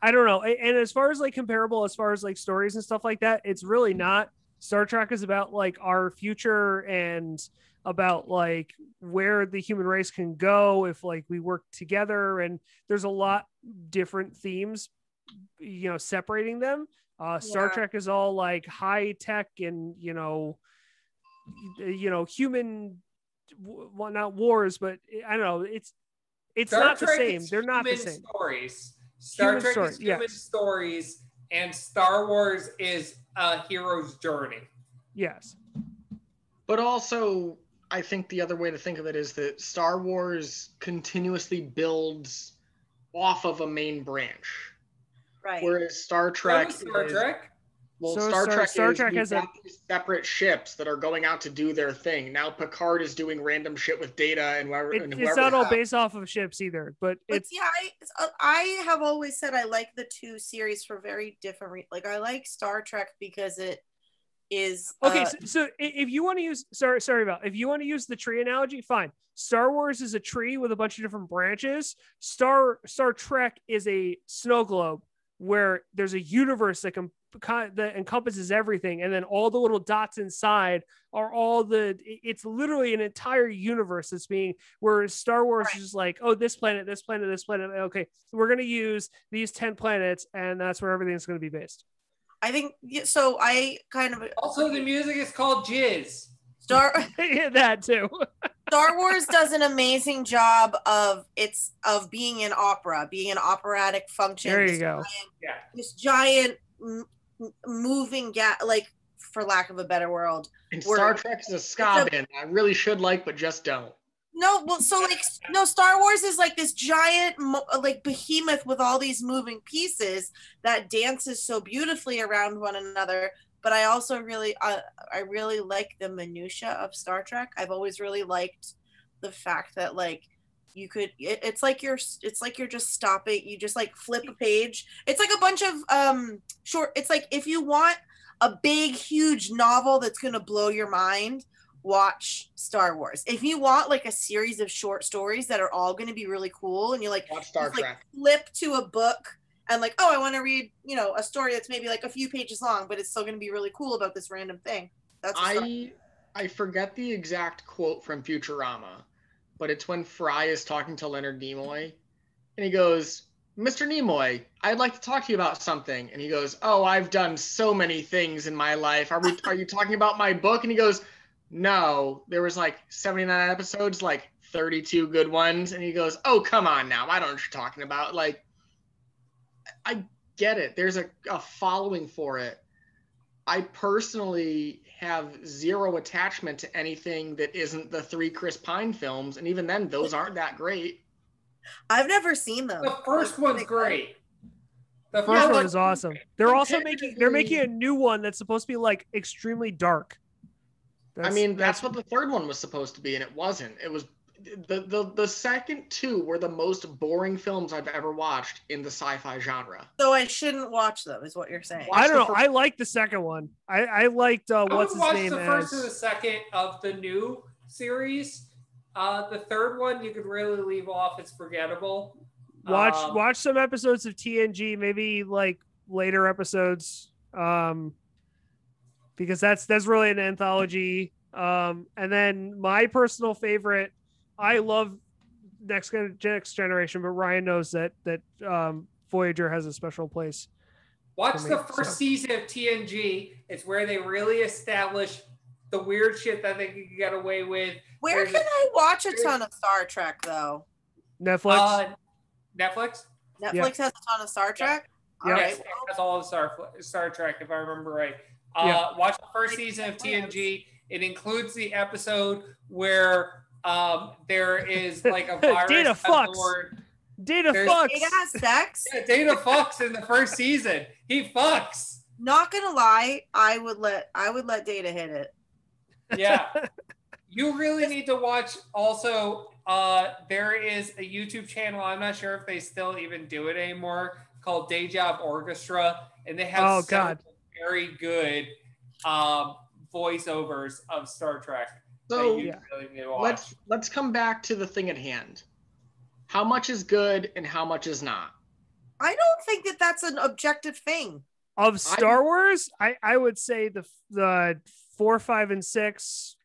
A: I don't know. And as far as like comparable, as far as like stories and stuff like that, it's really not. Star Trek is about like our future and about like where the human race can go if like we work together. And there's a lot different themes, separating them. Star Trek is all like high tech and, human, well, not wars, but I don't know. It's not the same. They're not the same.
B: Stories. Star Trek is human stories, and Star Wars is a hero's journey.
A: Yes.
C: But also, I think the other way to think of it is that Star Wars continuously builds off of a main branch.
D: Right.
C: Whereas Star Trek
B: Star Trek
C: has these separate ships that are going out to do their thing. Now Picard is doing random shit with Data and whoever.
A: It's not all based off of ships either, but it's.
D: Yeah, I have always said I like the two series for very different. Like I like Star Trek because it is
A: okay. So if you want to use if you want to use the tree analogy, fine. Star Wars is a tree with a bunch of different branches. Star Trek is a snow globe where there's a universe that encompasses everything, and then all the little dots inside are it's literally an entire universe that's being, whereas Star Wars is just like, oh, this planet, okay, we're going to use these 10 planets, and that's where everything's going to be based.
D: I think so. I kind of
B: also the music is called Jizz.
A: That too.
D: Star Wars does an amazing job of being an opera, being an operatic function.
A: There you go.
D: This giant moving like, for lack of a better word.
C: And Star Trek is a ska band. I really should like, but just don't.
D: No, well, so like, no, Star Wars is like this giant, like behemoth with all these moving pieces that dances so beautifully around one another. But I also really, I really like the minutia of Star Trek. I've always really liked the fact that like you could, it's like you're just stopping. You just like flip a page. It's like a bunch of short. It's like if you want a big, huge novel that's gonna blow your mind, watch Star Wars. If you want like a series of short stories that are all going to be really cool, and you like
C: watch Star Trek,
D: like, flip to a book and like, oh, I want to read, you know, a story that's maybe like a few pages long, but it's still going to be really cool about this random thing. That's
C: I forget the exact quote from Futurama, but it's when Fry is talking to Leonard Nimoy, and he goes, "Mr. Nimoy, I'd like to talk to you about something." And he goes, "Oh, I've done so many things in my life. Are you talking about my book?" And he goes, "No, there was like 79 episodes, like 32 good ones." And he goes, "Oh, come on now. I don't know what you're talking about." Like, I get it. There's a following for it. I personally have zero attachment to anything that isn't the 3 Chris Pine films, and even then, those aren't that great.
D: I've never seen them.
B: The first one's great.
A: The first one is awesome. They're also making a new one that's supposed to be like extremely dark.
C: That's what the third one was supposed to be, and it wasn't. It was the second 2 were the most boring films I've ever watched in the sci-fi genre.
D: So I shouldn't watch them, is what you're saying.
A: I don't know. I liked the second one. I liked what's his name.
B: The first and the second of the new series. The third one you could really leave off. It's forgettable.
A: Watch some episodes of TNG, maybe like later episodes, because that's really an anthology. And then my personal favorite, I love Next Generation, but Ryan knows that Voyager has a special place.
B: Watch the first season of TNG. It's where they really establish the weird shit that they can get away with.
D: Where can I watch a ton of Star Trek though?
A: Netflix.
B: Netflix
D: has a ton of Star Trek.
B: Yeah, it has all of Star Trek, if I remember right. Watch the first season of TNG. It includes the episode where there is like a virus.
A: Data fucks. Data fucks.
D: Data has sex.
B: Yeah, Data fucks in the first season. He fucks.
D: Not gonna lie, I would let Data hit it.
B: Yeah. You really need to watch also, there is a YouTube channel, I'm not sure if they still even do it anymore, called Day Job Orchestra, and they have very good voiceovers of Star Trek.
C: So really let's come back to the thing at hand. How much is good and how much is not?
D: I don't think that that's an objective thing.
A: Of Star Wars, I would say the 4, 5, and 6,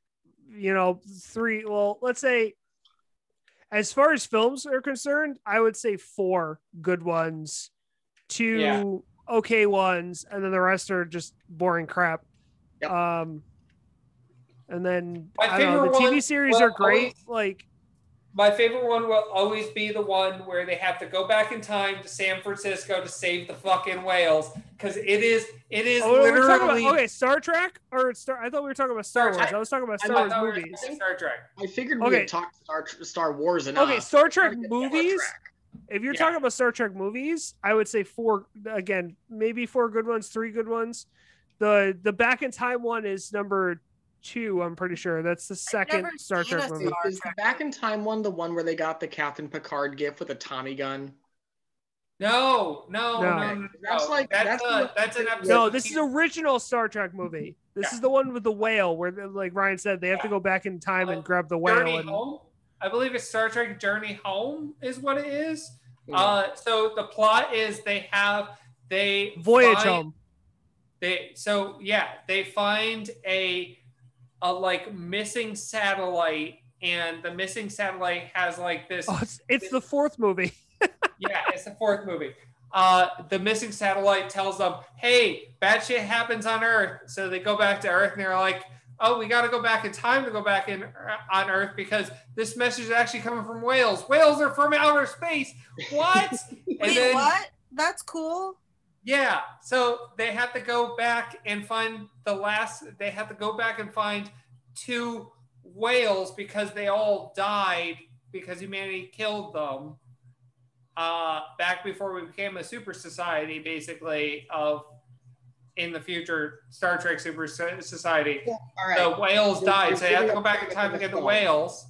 A: 3. Well, let's say, as far as films are concerned, I would say 4 good ones, 2 okay ones, and then the rest are just boring crap.
C: Yep.
A: And then the TV series are great.
B: My favorite one will always be the one where they have to go back in time to San Francisco to save the fucking whales, because it is literally
A: Star Trek or Star. I thought we were talking about Star Wars. I was talking about Star Wars movies.
B: Star Trek.
C: I figured we had talked Star Wars enough.
A: Okay, Star Trek movies. If you're talking about Star Trek movies, I would say 4. Again, maybe 4 good ones, 3 good ones. The Back in Time one is number 2, I'm pretty sure. That's the second Star Trek movie.
C: Is the Back in Time one the one where they got the Captain Picard gift with a Tommy gun?
B: No. That's an episode.
A: No, this is original Star Trek movie. This is the one with the whale where, like Ryan said, they have to go back in time and grab the whale.
B: Home? I believe it's Star Trek Journey Home is what it is. So the plot is they
A: voyage home.
B: They find a missing satellite, and the missing satellite has like this.
A: Oh, it's the 4th movie.
B: Yeah, it's the 4th movie. The missing satellite tells them, "Hey, bad shit happens on Earth." So they go back to Earth, and they're like, "Oh, we got to go back in time to go back on Earth because this message is actually coming from whales. Whales are from outer space." What?
D: What? That's cool.
B: Yeah, so they have to go back and find they have to go back and find 2 whales because they all died because humanity killed them back before we became a super society, basically, in the future Star Trek super society. Yeah, all right. The whales died, so they have to go back in time to get the whales.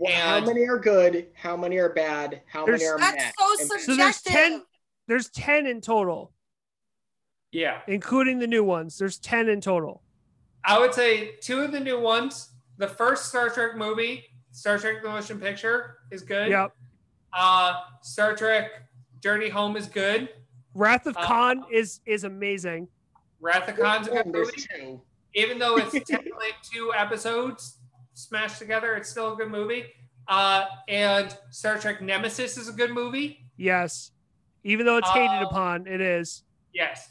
C: How many are good? How many are bad? How many are
D: That's so subjective.
A: There's 10 in total.
B: Yeah.
A: Including the new ones. There's 10 in total.
B: I would say 2 of the new ones the first Star Trek movie, Star Trek The Motion Picture, is good.
A: Yep.
B: Star Trek Journey Home is good.
A: Wrath of Khan is amazing.
B: Wrath of Khan's a good movie. Even though it's technically 2 episodes smashed together, it's still a good movie. And Star Trek Nemesis is a good movie.
A: Yes. Even though it's hated upon, it is. Yes.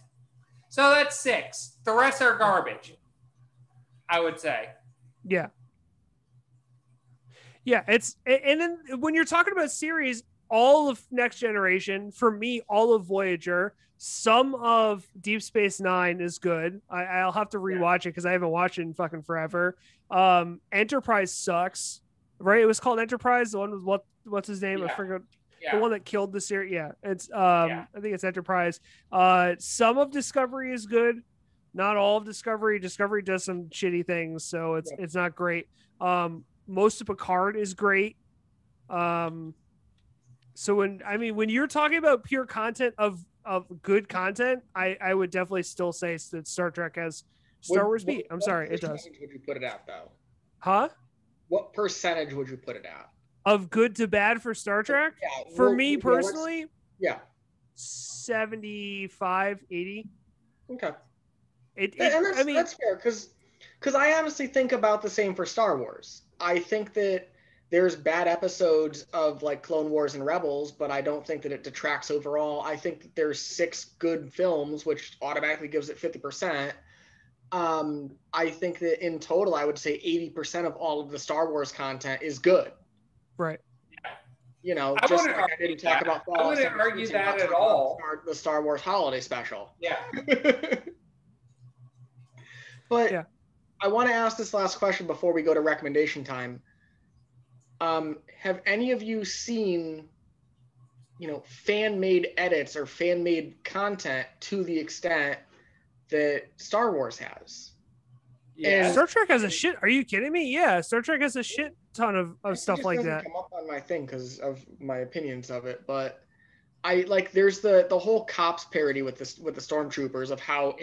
B: So that's 6. The rest are garbage, I would say.
A: Yeah. Yeah, and then when you're talking about series, all of Next Generation, for me, all of Voyager, some of Deep Space Nine is good. I'll have to rewatch it because I haven't watched it in fucking forever. Enterprise sucks, right? It was called Enterprise. The one with what's his name? I forgot. The one that killed the series. Yeah, it's I think it's Enterprise. Some of Discovery is good, not all of Discovery. Discovery does some shitty things, so it's not great. Most of Picard is great. So when you're talking about pure content of good content, I would definitely still say that Star Trek has Star Wars beat. I'm sorry, it does.
C: Would you put it at though?
A: Huh?
C: What percentage would you put it at?
A: Of good to bad for Star Trek?
C: Yeah,
A: for me personally,
C: 75,
A: 80.
C: Okay. That's fair because I honestly think about the same for Star Wars. I think that there's bad episodes of like Clone Wars and Rebels, but I don't think that it detracts overall. I think that there's 6 good films, which automatically gives it 50%. I think that in total, I would say 80% of all of the Star Wars content is good.
A: Right.
C: You know, I just like I didn't talk about Fallout.
B: I wouldn't argue that at all.
C: The Star Wars holiday special.
B: Yeah.
C: But I want to ask this last question before we go to recommendation time. Have any of you seen, fan-made edits or fan-made content to the extent that Star Wars has?
A: Yeah, Star Trek has a shit. Are you kidding me? Yeah, Star Trek has a shit ton of stuff like that.
C: Come up on my thing because of my opinions of it, but I like there's the whole Cops parody with the stormtroopers of how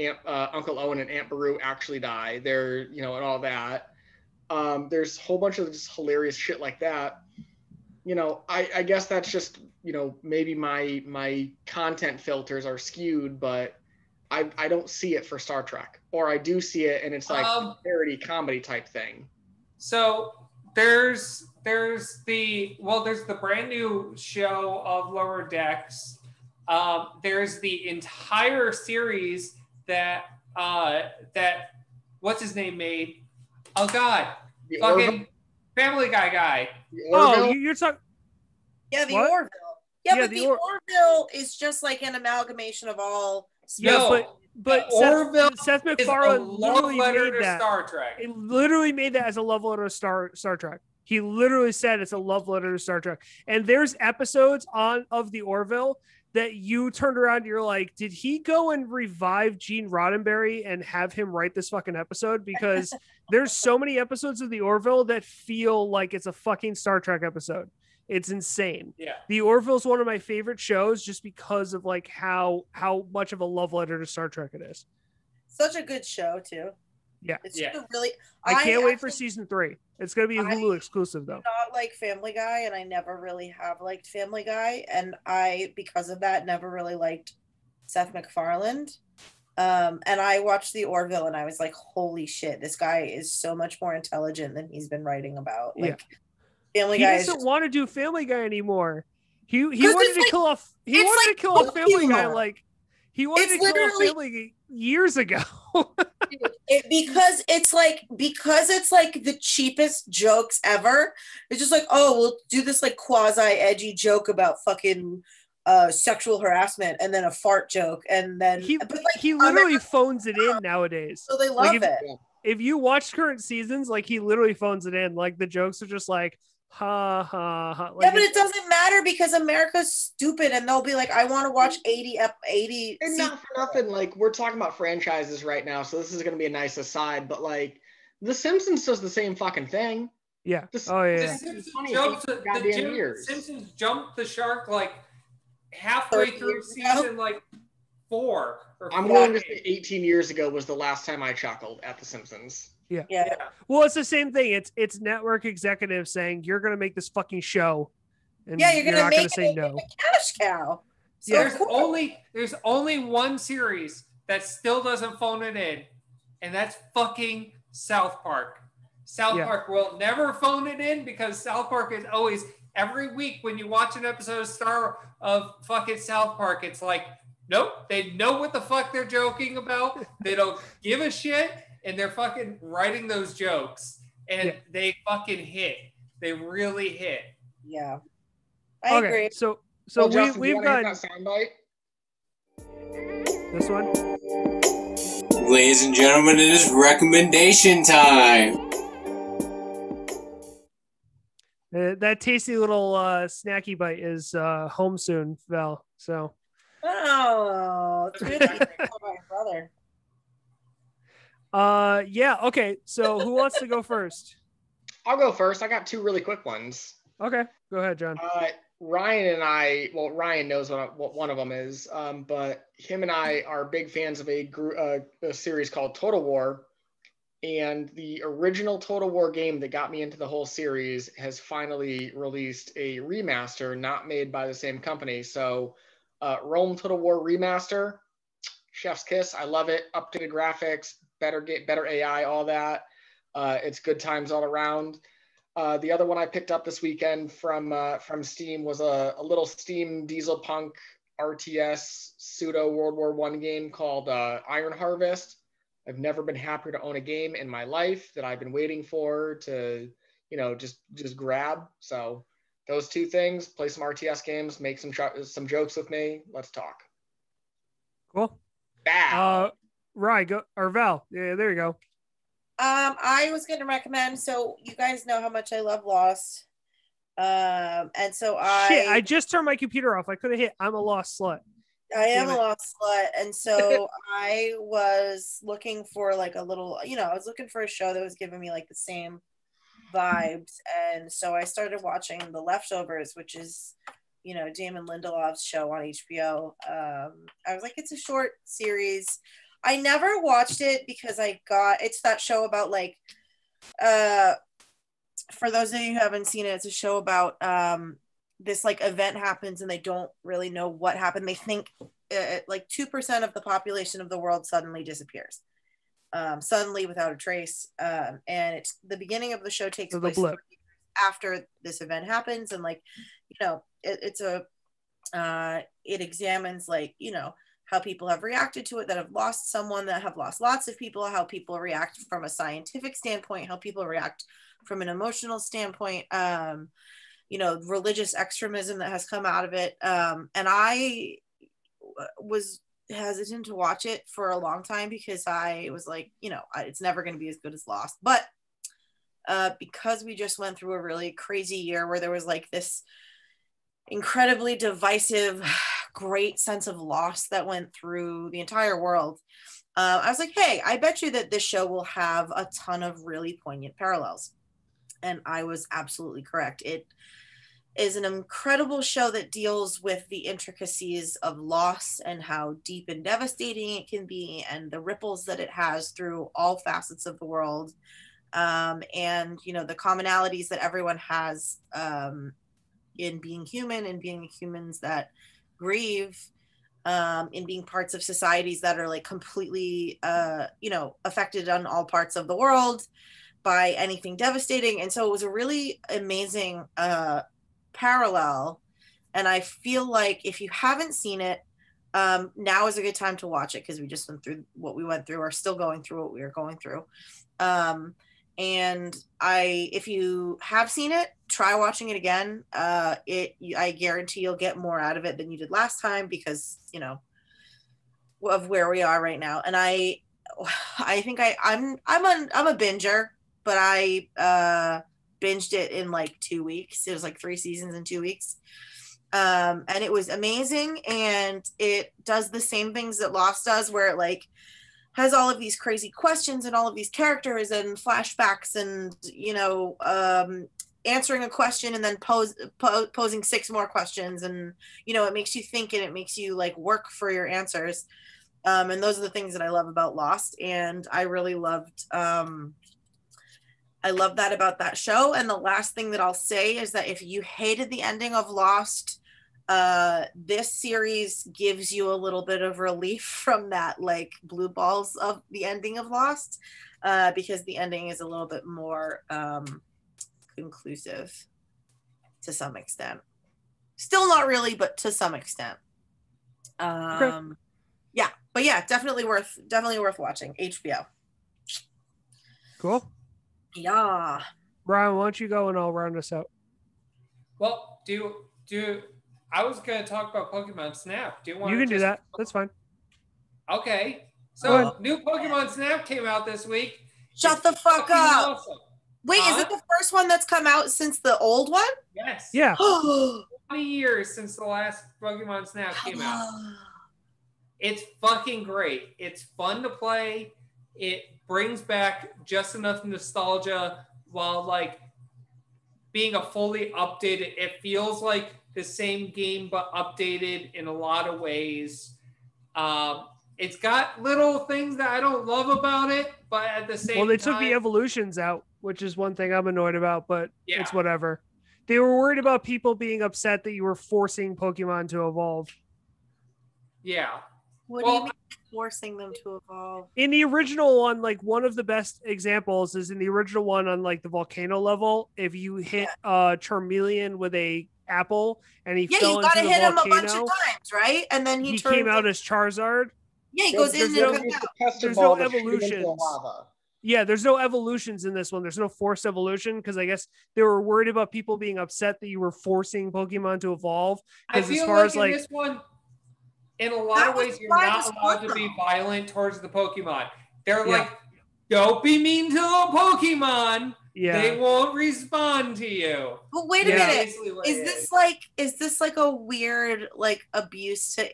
C: Uncle Owen and Aunt Beru actually die. They're and all that. There's a whole bunch of just hilarious shit like that. I guess that's just maybe my content filters are skewed, but I don't see it for Star Trek, or I do see it and it's like a parody comedy type thing.
B: So there's the brand new show of Lower Decks. There's the entire series that what's his name made. Oh God, fucking Family Guy.
A: Oh, you're talking.
D: Yeah, the Orville. Yeah, but the Orville is just like an amalgamation of all.
A: But
B: Orville
A: Seth MacFarlane literally made that.
B: Star Trek.
A: It literally made that as a love letter to Star Trek. He literally said it's a love letter to Star Trek. And there's episodes of the Orville that you turned around and you're like, did he go and revive Gene Roddenberry and have him write this fucking episode? Because there's so many episodes of the Orville that feel like it's a fucking Star Trek episode. It's insane.
B: Yeah.
A: The Orville is one of my favorite shows just because of like how much of a love letter to Star Trek it is.
D: Such a good show too.
A: Yeah.
D: It's really.
A: I can't wait for season 3. It's going to be a Hulu exclusive though.
D: Not like Family Guy, and I never really have liked Family Guy, and I, because of that, never really liked Seth MacFarlane. And I watched the Orville, and I was like, "Holy shit, this guy is so much more intelligent than he's been writing about." Like, Family Guy
A: doesn't want to do Family Guy anymore. He wanted to kill off. He wanted to kill a Family Guy like. He wanted to kill a Family years ago.
D: because it's like the cheapest jokes ever. It's just like, oh, we'll do this like quasi edgy joke about fucking sexual harassment, and then a fart joke, and then
A: he literally phones it in nowadays.
D: So they love it.
A: If you watch current seasons, like he literally phones it in. Like the jokes are just like, ha ha ha. Like,
D: yeah, but it doesn't matter because America's stupid, and they'll be like, I want to watch 80.
C: And not for nothing, like we're talking about franchises right now, so this is going to be a nice aside. But like, The Simpsons does the same fucking thing.
A: Yeah.
B: The Simpsons jumped the shark like halfway through season like 4.
C: I'm willing to say 18 years ago was the last time I chuckled at The Simpsons.
A: Yeah. Well, it's the same thing. It's network executives saying you're going to make this fucking show, and
D: you're
A: not going to say no.
D: A cash cow.
B: So there's only one series that still doesn't phone it in, and that's fucking South Park. South Park will never phone it in because South Park is always every week when you watch an episode of fucking South Park, it's like, nope, they know what the fuck they're joking about. They don't give a shit, and they're fucking writing those jokes, and they fucking hit. They really hit.
D: Yeah, I agree.
A: So
C: well, Justin, we've got that soundbite.
A: This one.
E: Ladies and gentlemen, it is recommendation time.
A: That tasty little snacky bite is home soon, Val. So.
D: Oh, it's good. My brother.
A: Yeah. Okay. So who wants to go first?
C: I'll go first. I got two really quick ones.
A: Okay. Go ahead, John.
C: Ryan and I, well, Ryan knows what one of them is, but him and I are big fans of a series called Total War. And the original Total War game that got me into the whole series has finally released a remaster, not made by the same company. So Rome Total War Remaster, chef's kiss. I love it. Updated graphics, better AI, all that. It's good times all around. The other one I picked up this weekend from Steam was a little Steam Diesel Punk RTS pseudo World War I game called Iron Harvest. I've never been happier to own a game in my life that I've been waiting for to, just grab. So those two things, play some RTS games, make some jokes with me. Let's talk.
A: Cool.
C: Val.
A: Right. Go or Val. Yeah, there you go.
D: I was going to recommend. So you guys know how much I love Lost. And so
A: I just turned my computer off. I could have hit I'm a lost slut.
D: I am a lost slut, and so I was looking for like a little, I was looking for a show that was giving me like the same vibes, and so I started watching The Leftovers, which is, Damon Lindelof's show on HBO. I was like, it's a short series. I never watched it because it's that show about like, for those of you who haven't seen it, it's a show about this like event happens and they don't really know what happened. They think like 2% of the population of the world suddenly disappears, suddenly without a trace. And it's the beginning of the show takes place after this event happens. And like, it examines like, how people have reacted to it, that have lost someone, that have lost lots of people, how people react from a scientific standpoint, how people react from an emotional standpoint, religious extremism that has come out of it. And I was hesitant to watch it for a long time because I was like, it's never going to be as good as Lost. But because we just went through a really crazy year where there was like this incredibly divisive, great sense of loss that went through the entire world, I was like, hey, I bet you that this show will have a ton of really poignant parallels. And I was absolutely correct. It is an incredible show that deals with the intricacies of loss and how deep and devastating it can be, and the ripples that it has through all facets of the world. And, the commonalities that everyone has in being human and being humans that grieve, in being parts of societies that are like completely, affected on all parts of the world by anything devastating. And so it was a really amazing parallel. And I feel like if you haven't seen it, now is a good time to watch it because we just went through what we went through, or still going through what we are going through. And if you have seen it, try watching it again. I guarantee you'll get more out of it than you did last time because, of where we are right now. And I think I'm a binger, but I binged it in like 2 weeks. It was like 3 seasons in 2 weeks. And it was amazing. And it does the same things that Lost does, where it like has all of these crazy questions and all of these characters and flashbacks and, answering a question and then posing 6 more questions. And, it makes you think and it makes you like work for your answers. And those are the things that I love about Lost. And I really loved I love that about that show. And the last thing that I'll say is that if you hated the ending of Lost, this series gives you a little bit of relief from that, like, blue balls of the ending of Lost, because the ending is a little bit more conclusive to some extent. Still not really, but to some extent.
A: Okay.
D: Yeah, but yeah, definitely worth watching. HBO.
A: Cool.
D: Yeah.
A: Brian, why don't you go and I'll round us out?
B: Well, I was going to talk about Pokemon Snap. Do you want?
A: You can do that. That's fine.
B: Okay. So new Pokemon Snap came out this week.
D: Shut the fuck up.
B: Awesome.
D: Wait, is it the first one that's come out since the old one?
B: Yes.
A: Yeah.
B: 20 years since the last Pokemon Snap came out. It's fucking great. It's fun to play. It brings back just enough nostalgia while like being a fully updated. It feels like the same game but updated in a lot of ways. It's got little things that I don't love about it, but at the same time...
A: Well, they took the evolutions out, which is one thing I'm annoyed about, but
B: yeah.
A: It's whatever. They were worried about people being upset that you were forcing Pokemon to evolve.
B: Yeah.
D: What do you mean forcing them to evolve?
A: In the original one, like one of the best examples is in the original one on like the volcano level. If you hit Charmeleon with a apple and he fell into the volcano, you gotta hit him a bunch of
D: times, right? And then he
A: came out as Charizard.
D: Yeah, he goes in and comes out.
A: There's no evolutions. Yeah, there's no evolutions in this one. There's no forced evolution because I guess they were worried about people being upset that you were forcing Pokemon to evolve.
B: I feel like in this one, in a lot of ways, you're not allowed to be violent towards the Pokemon. They're like, don't be mean to the Pokemon. Yeah. They won't respond to you.
D: But wait a minute. Is this like a weird like abuse to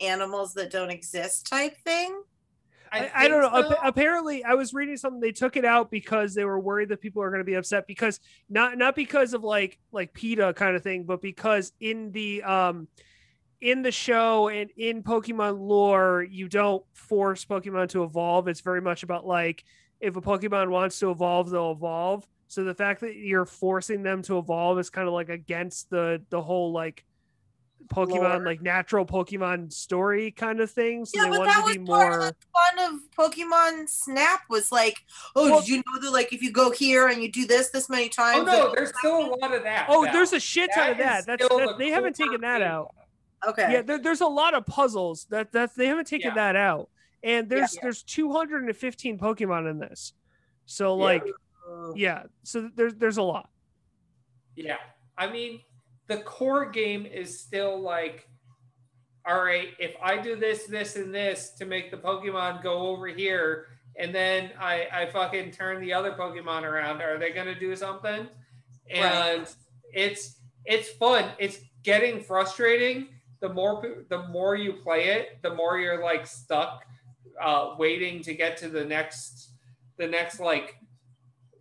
D: animals that don't exist type thing?
A: I don't know. So. Apparently, I was reading something. They took it out because they were worried that people are going to be upset because not because of like PETA kind of thing, but because in the show and in Pokemon lore, you don't force Pokemon to evolve. It's very much about like if a Pokemon wants to evolve, they'll evolve. So the fact that you're forcing them to evolve is kind of like against the whole like Pokemon lore. Like natural Pokemon story kind of thing. So
D: yeah, but that was part of the fun of Pokemon Snap was like, did you know that like if you go here and you do this many times?
B: Oh no, there's still a lot of that.
A: Oh, there's a shit ton of that. That's they haven't taken that out.
D: Okay.
A: Yeah, there's a lot of puzzles that they haven't taken that out, and there's 215 Pokemon in this, so like, so there's a lot.
B: Yeah, I mean, the core game is still like, all right, if I do this, this, and this to make the Pokemon go over here, and then I fucking turn the other Pokemon around, are they gonna do something? And it's fun. It's getting frustrating. The more you play it, the more you're like stuck waiting to get to the next like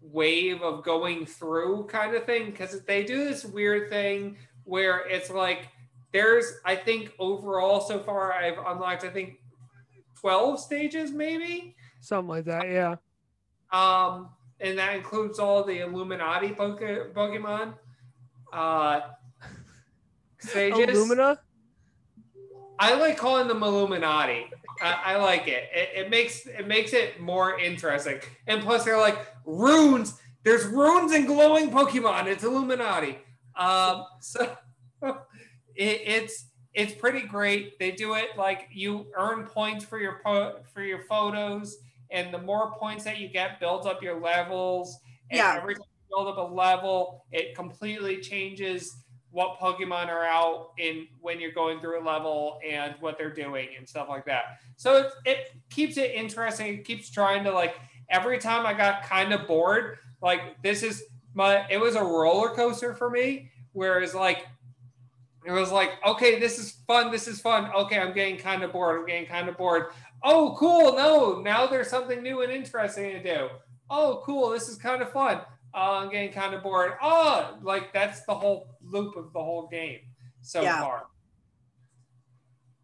B: wave of going through kind of thing, because they do this weird thing where it's like there's, I think overall so far I've unlocked 12 stages maybe,
A: something like that. Yeah.
B: And that includes all the Illuminati Pokemon stages.
A: Illumina?
B: I like calling them Illuminati. I like it. It makes it more interesting. And plus, they're like runes. There's runes and glowing Pokemon. It's Illuminati. So it's pretty great. They do it like you earn points for your photos, and the more points that you get builds up your levels. And every time you build up a level, it completely changes what Pokemon are out in when you're going through a level and what they're doing and stuff like that. So it keeps it interesting. It keeps trying to like, every time I got kind of bored, like it was a roller coaster for me, whereas like, it was like, okay, this is fun. Okay, I'm getting kind of bored. Oh, cool. No, now there's something new and interesting to do. Oh, cool. This is kind of fun. I'm getting kind of bored. Oh, like that's the whole loop of the whole game so far.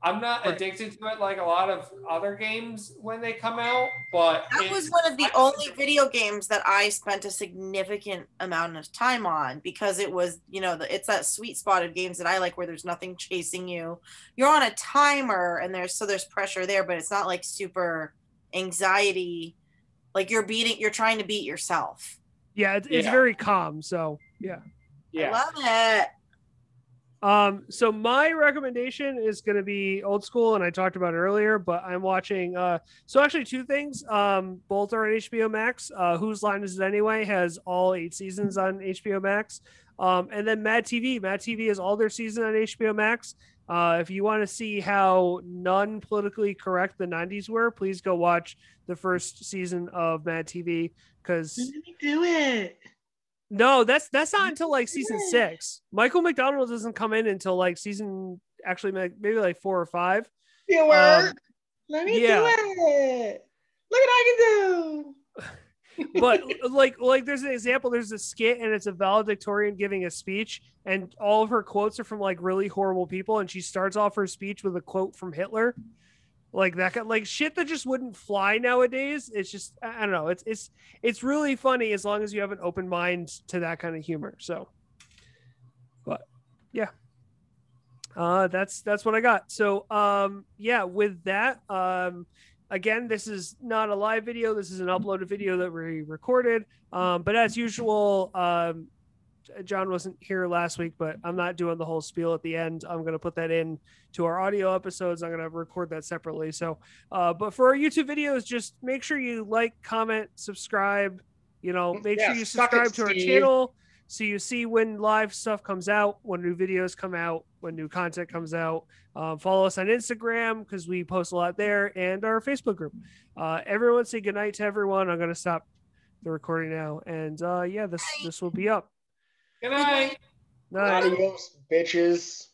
B: I'm not addicted to it like a lot of other games when they come out, but
D: that was one of the only video games that I spent a significant amount of time on, because it was, it's that sweet spot of games that I like where there's nothing chasing you. You're on a timer and there's pressure there, but it's not like super anxiety. Like you're trying to beat yourself.
A: Yeah, it's very calm. So yeah.
D: I love it.
A: So my recommendation is going to be old school, and I talked about it earlier, but I'm watching, so actually two things, both are on HBO Max. Whose Line Is It Anyway has all 8 seasons on HBO Max. And then Mad TV has all their seasons on HBO Max. If you want to see how non-politically correct the 90s were, please go watch the first season of Mad TV, because
C: let me do it.
A: No, that's not until like season 6. Michael McDonald doesn't come in until like season, actually maybe like 4 or 5.
C: Let me do it. Look what I can
A: do. But like there's an example. There's a skit and it's a valedictorian giving a speech, and all of her quotes are from like really horrible people, and she starts off her speech with a quote from Hitler. Like that, like shit that just wouldn't fly nowadays. It's just, I don't know. It's really funny as long as you have an open mind to that kind of humor. So, but yeah, that's what I got. So, yeah, with that, again, this is not a live video. This is an uploaded video that we recorded. But as usual, John wasn't here last week, but I'm not doing the whole spiel at the end. I'm going to put that in to our audio episodes. I'm going to record that separately. So, but for our YouTube videos, just make sure you like, comment, subscribe, make sure you subscribe to our channel so you see when live stuff comes out, when new videos come out, when new content comes out. Follow us on Instagram because we post a lot there, and our Facebook group. Everyone say goodnight to everyone. I'm going to stop the recording now. And yeah, this will be up.
B: Good night.
C: Adios, bitches.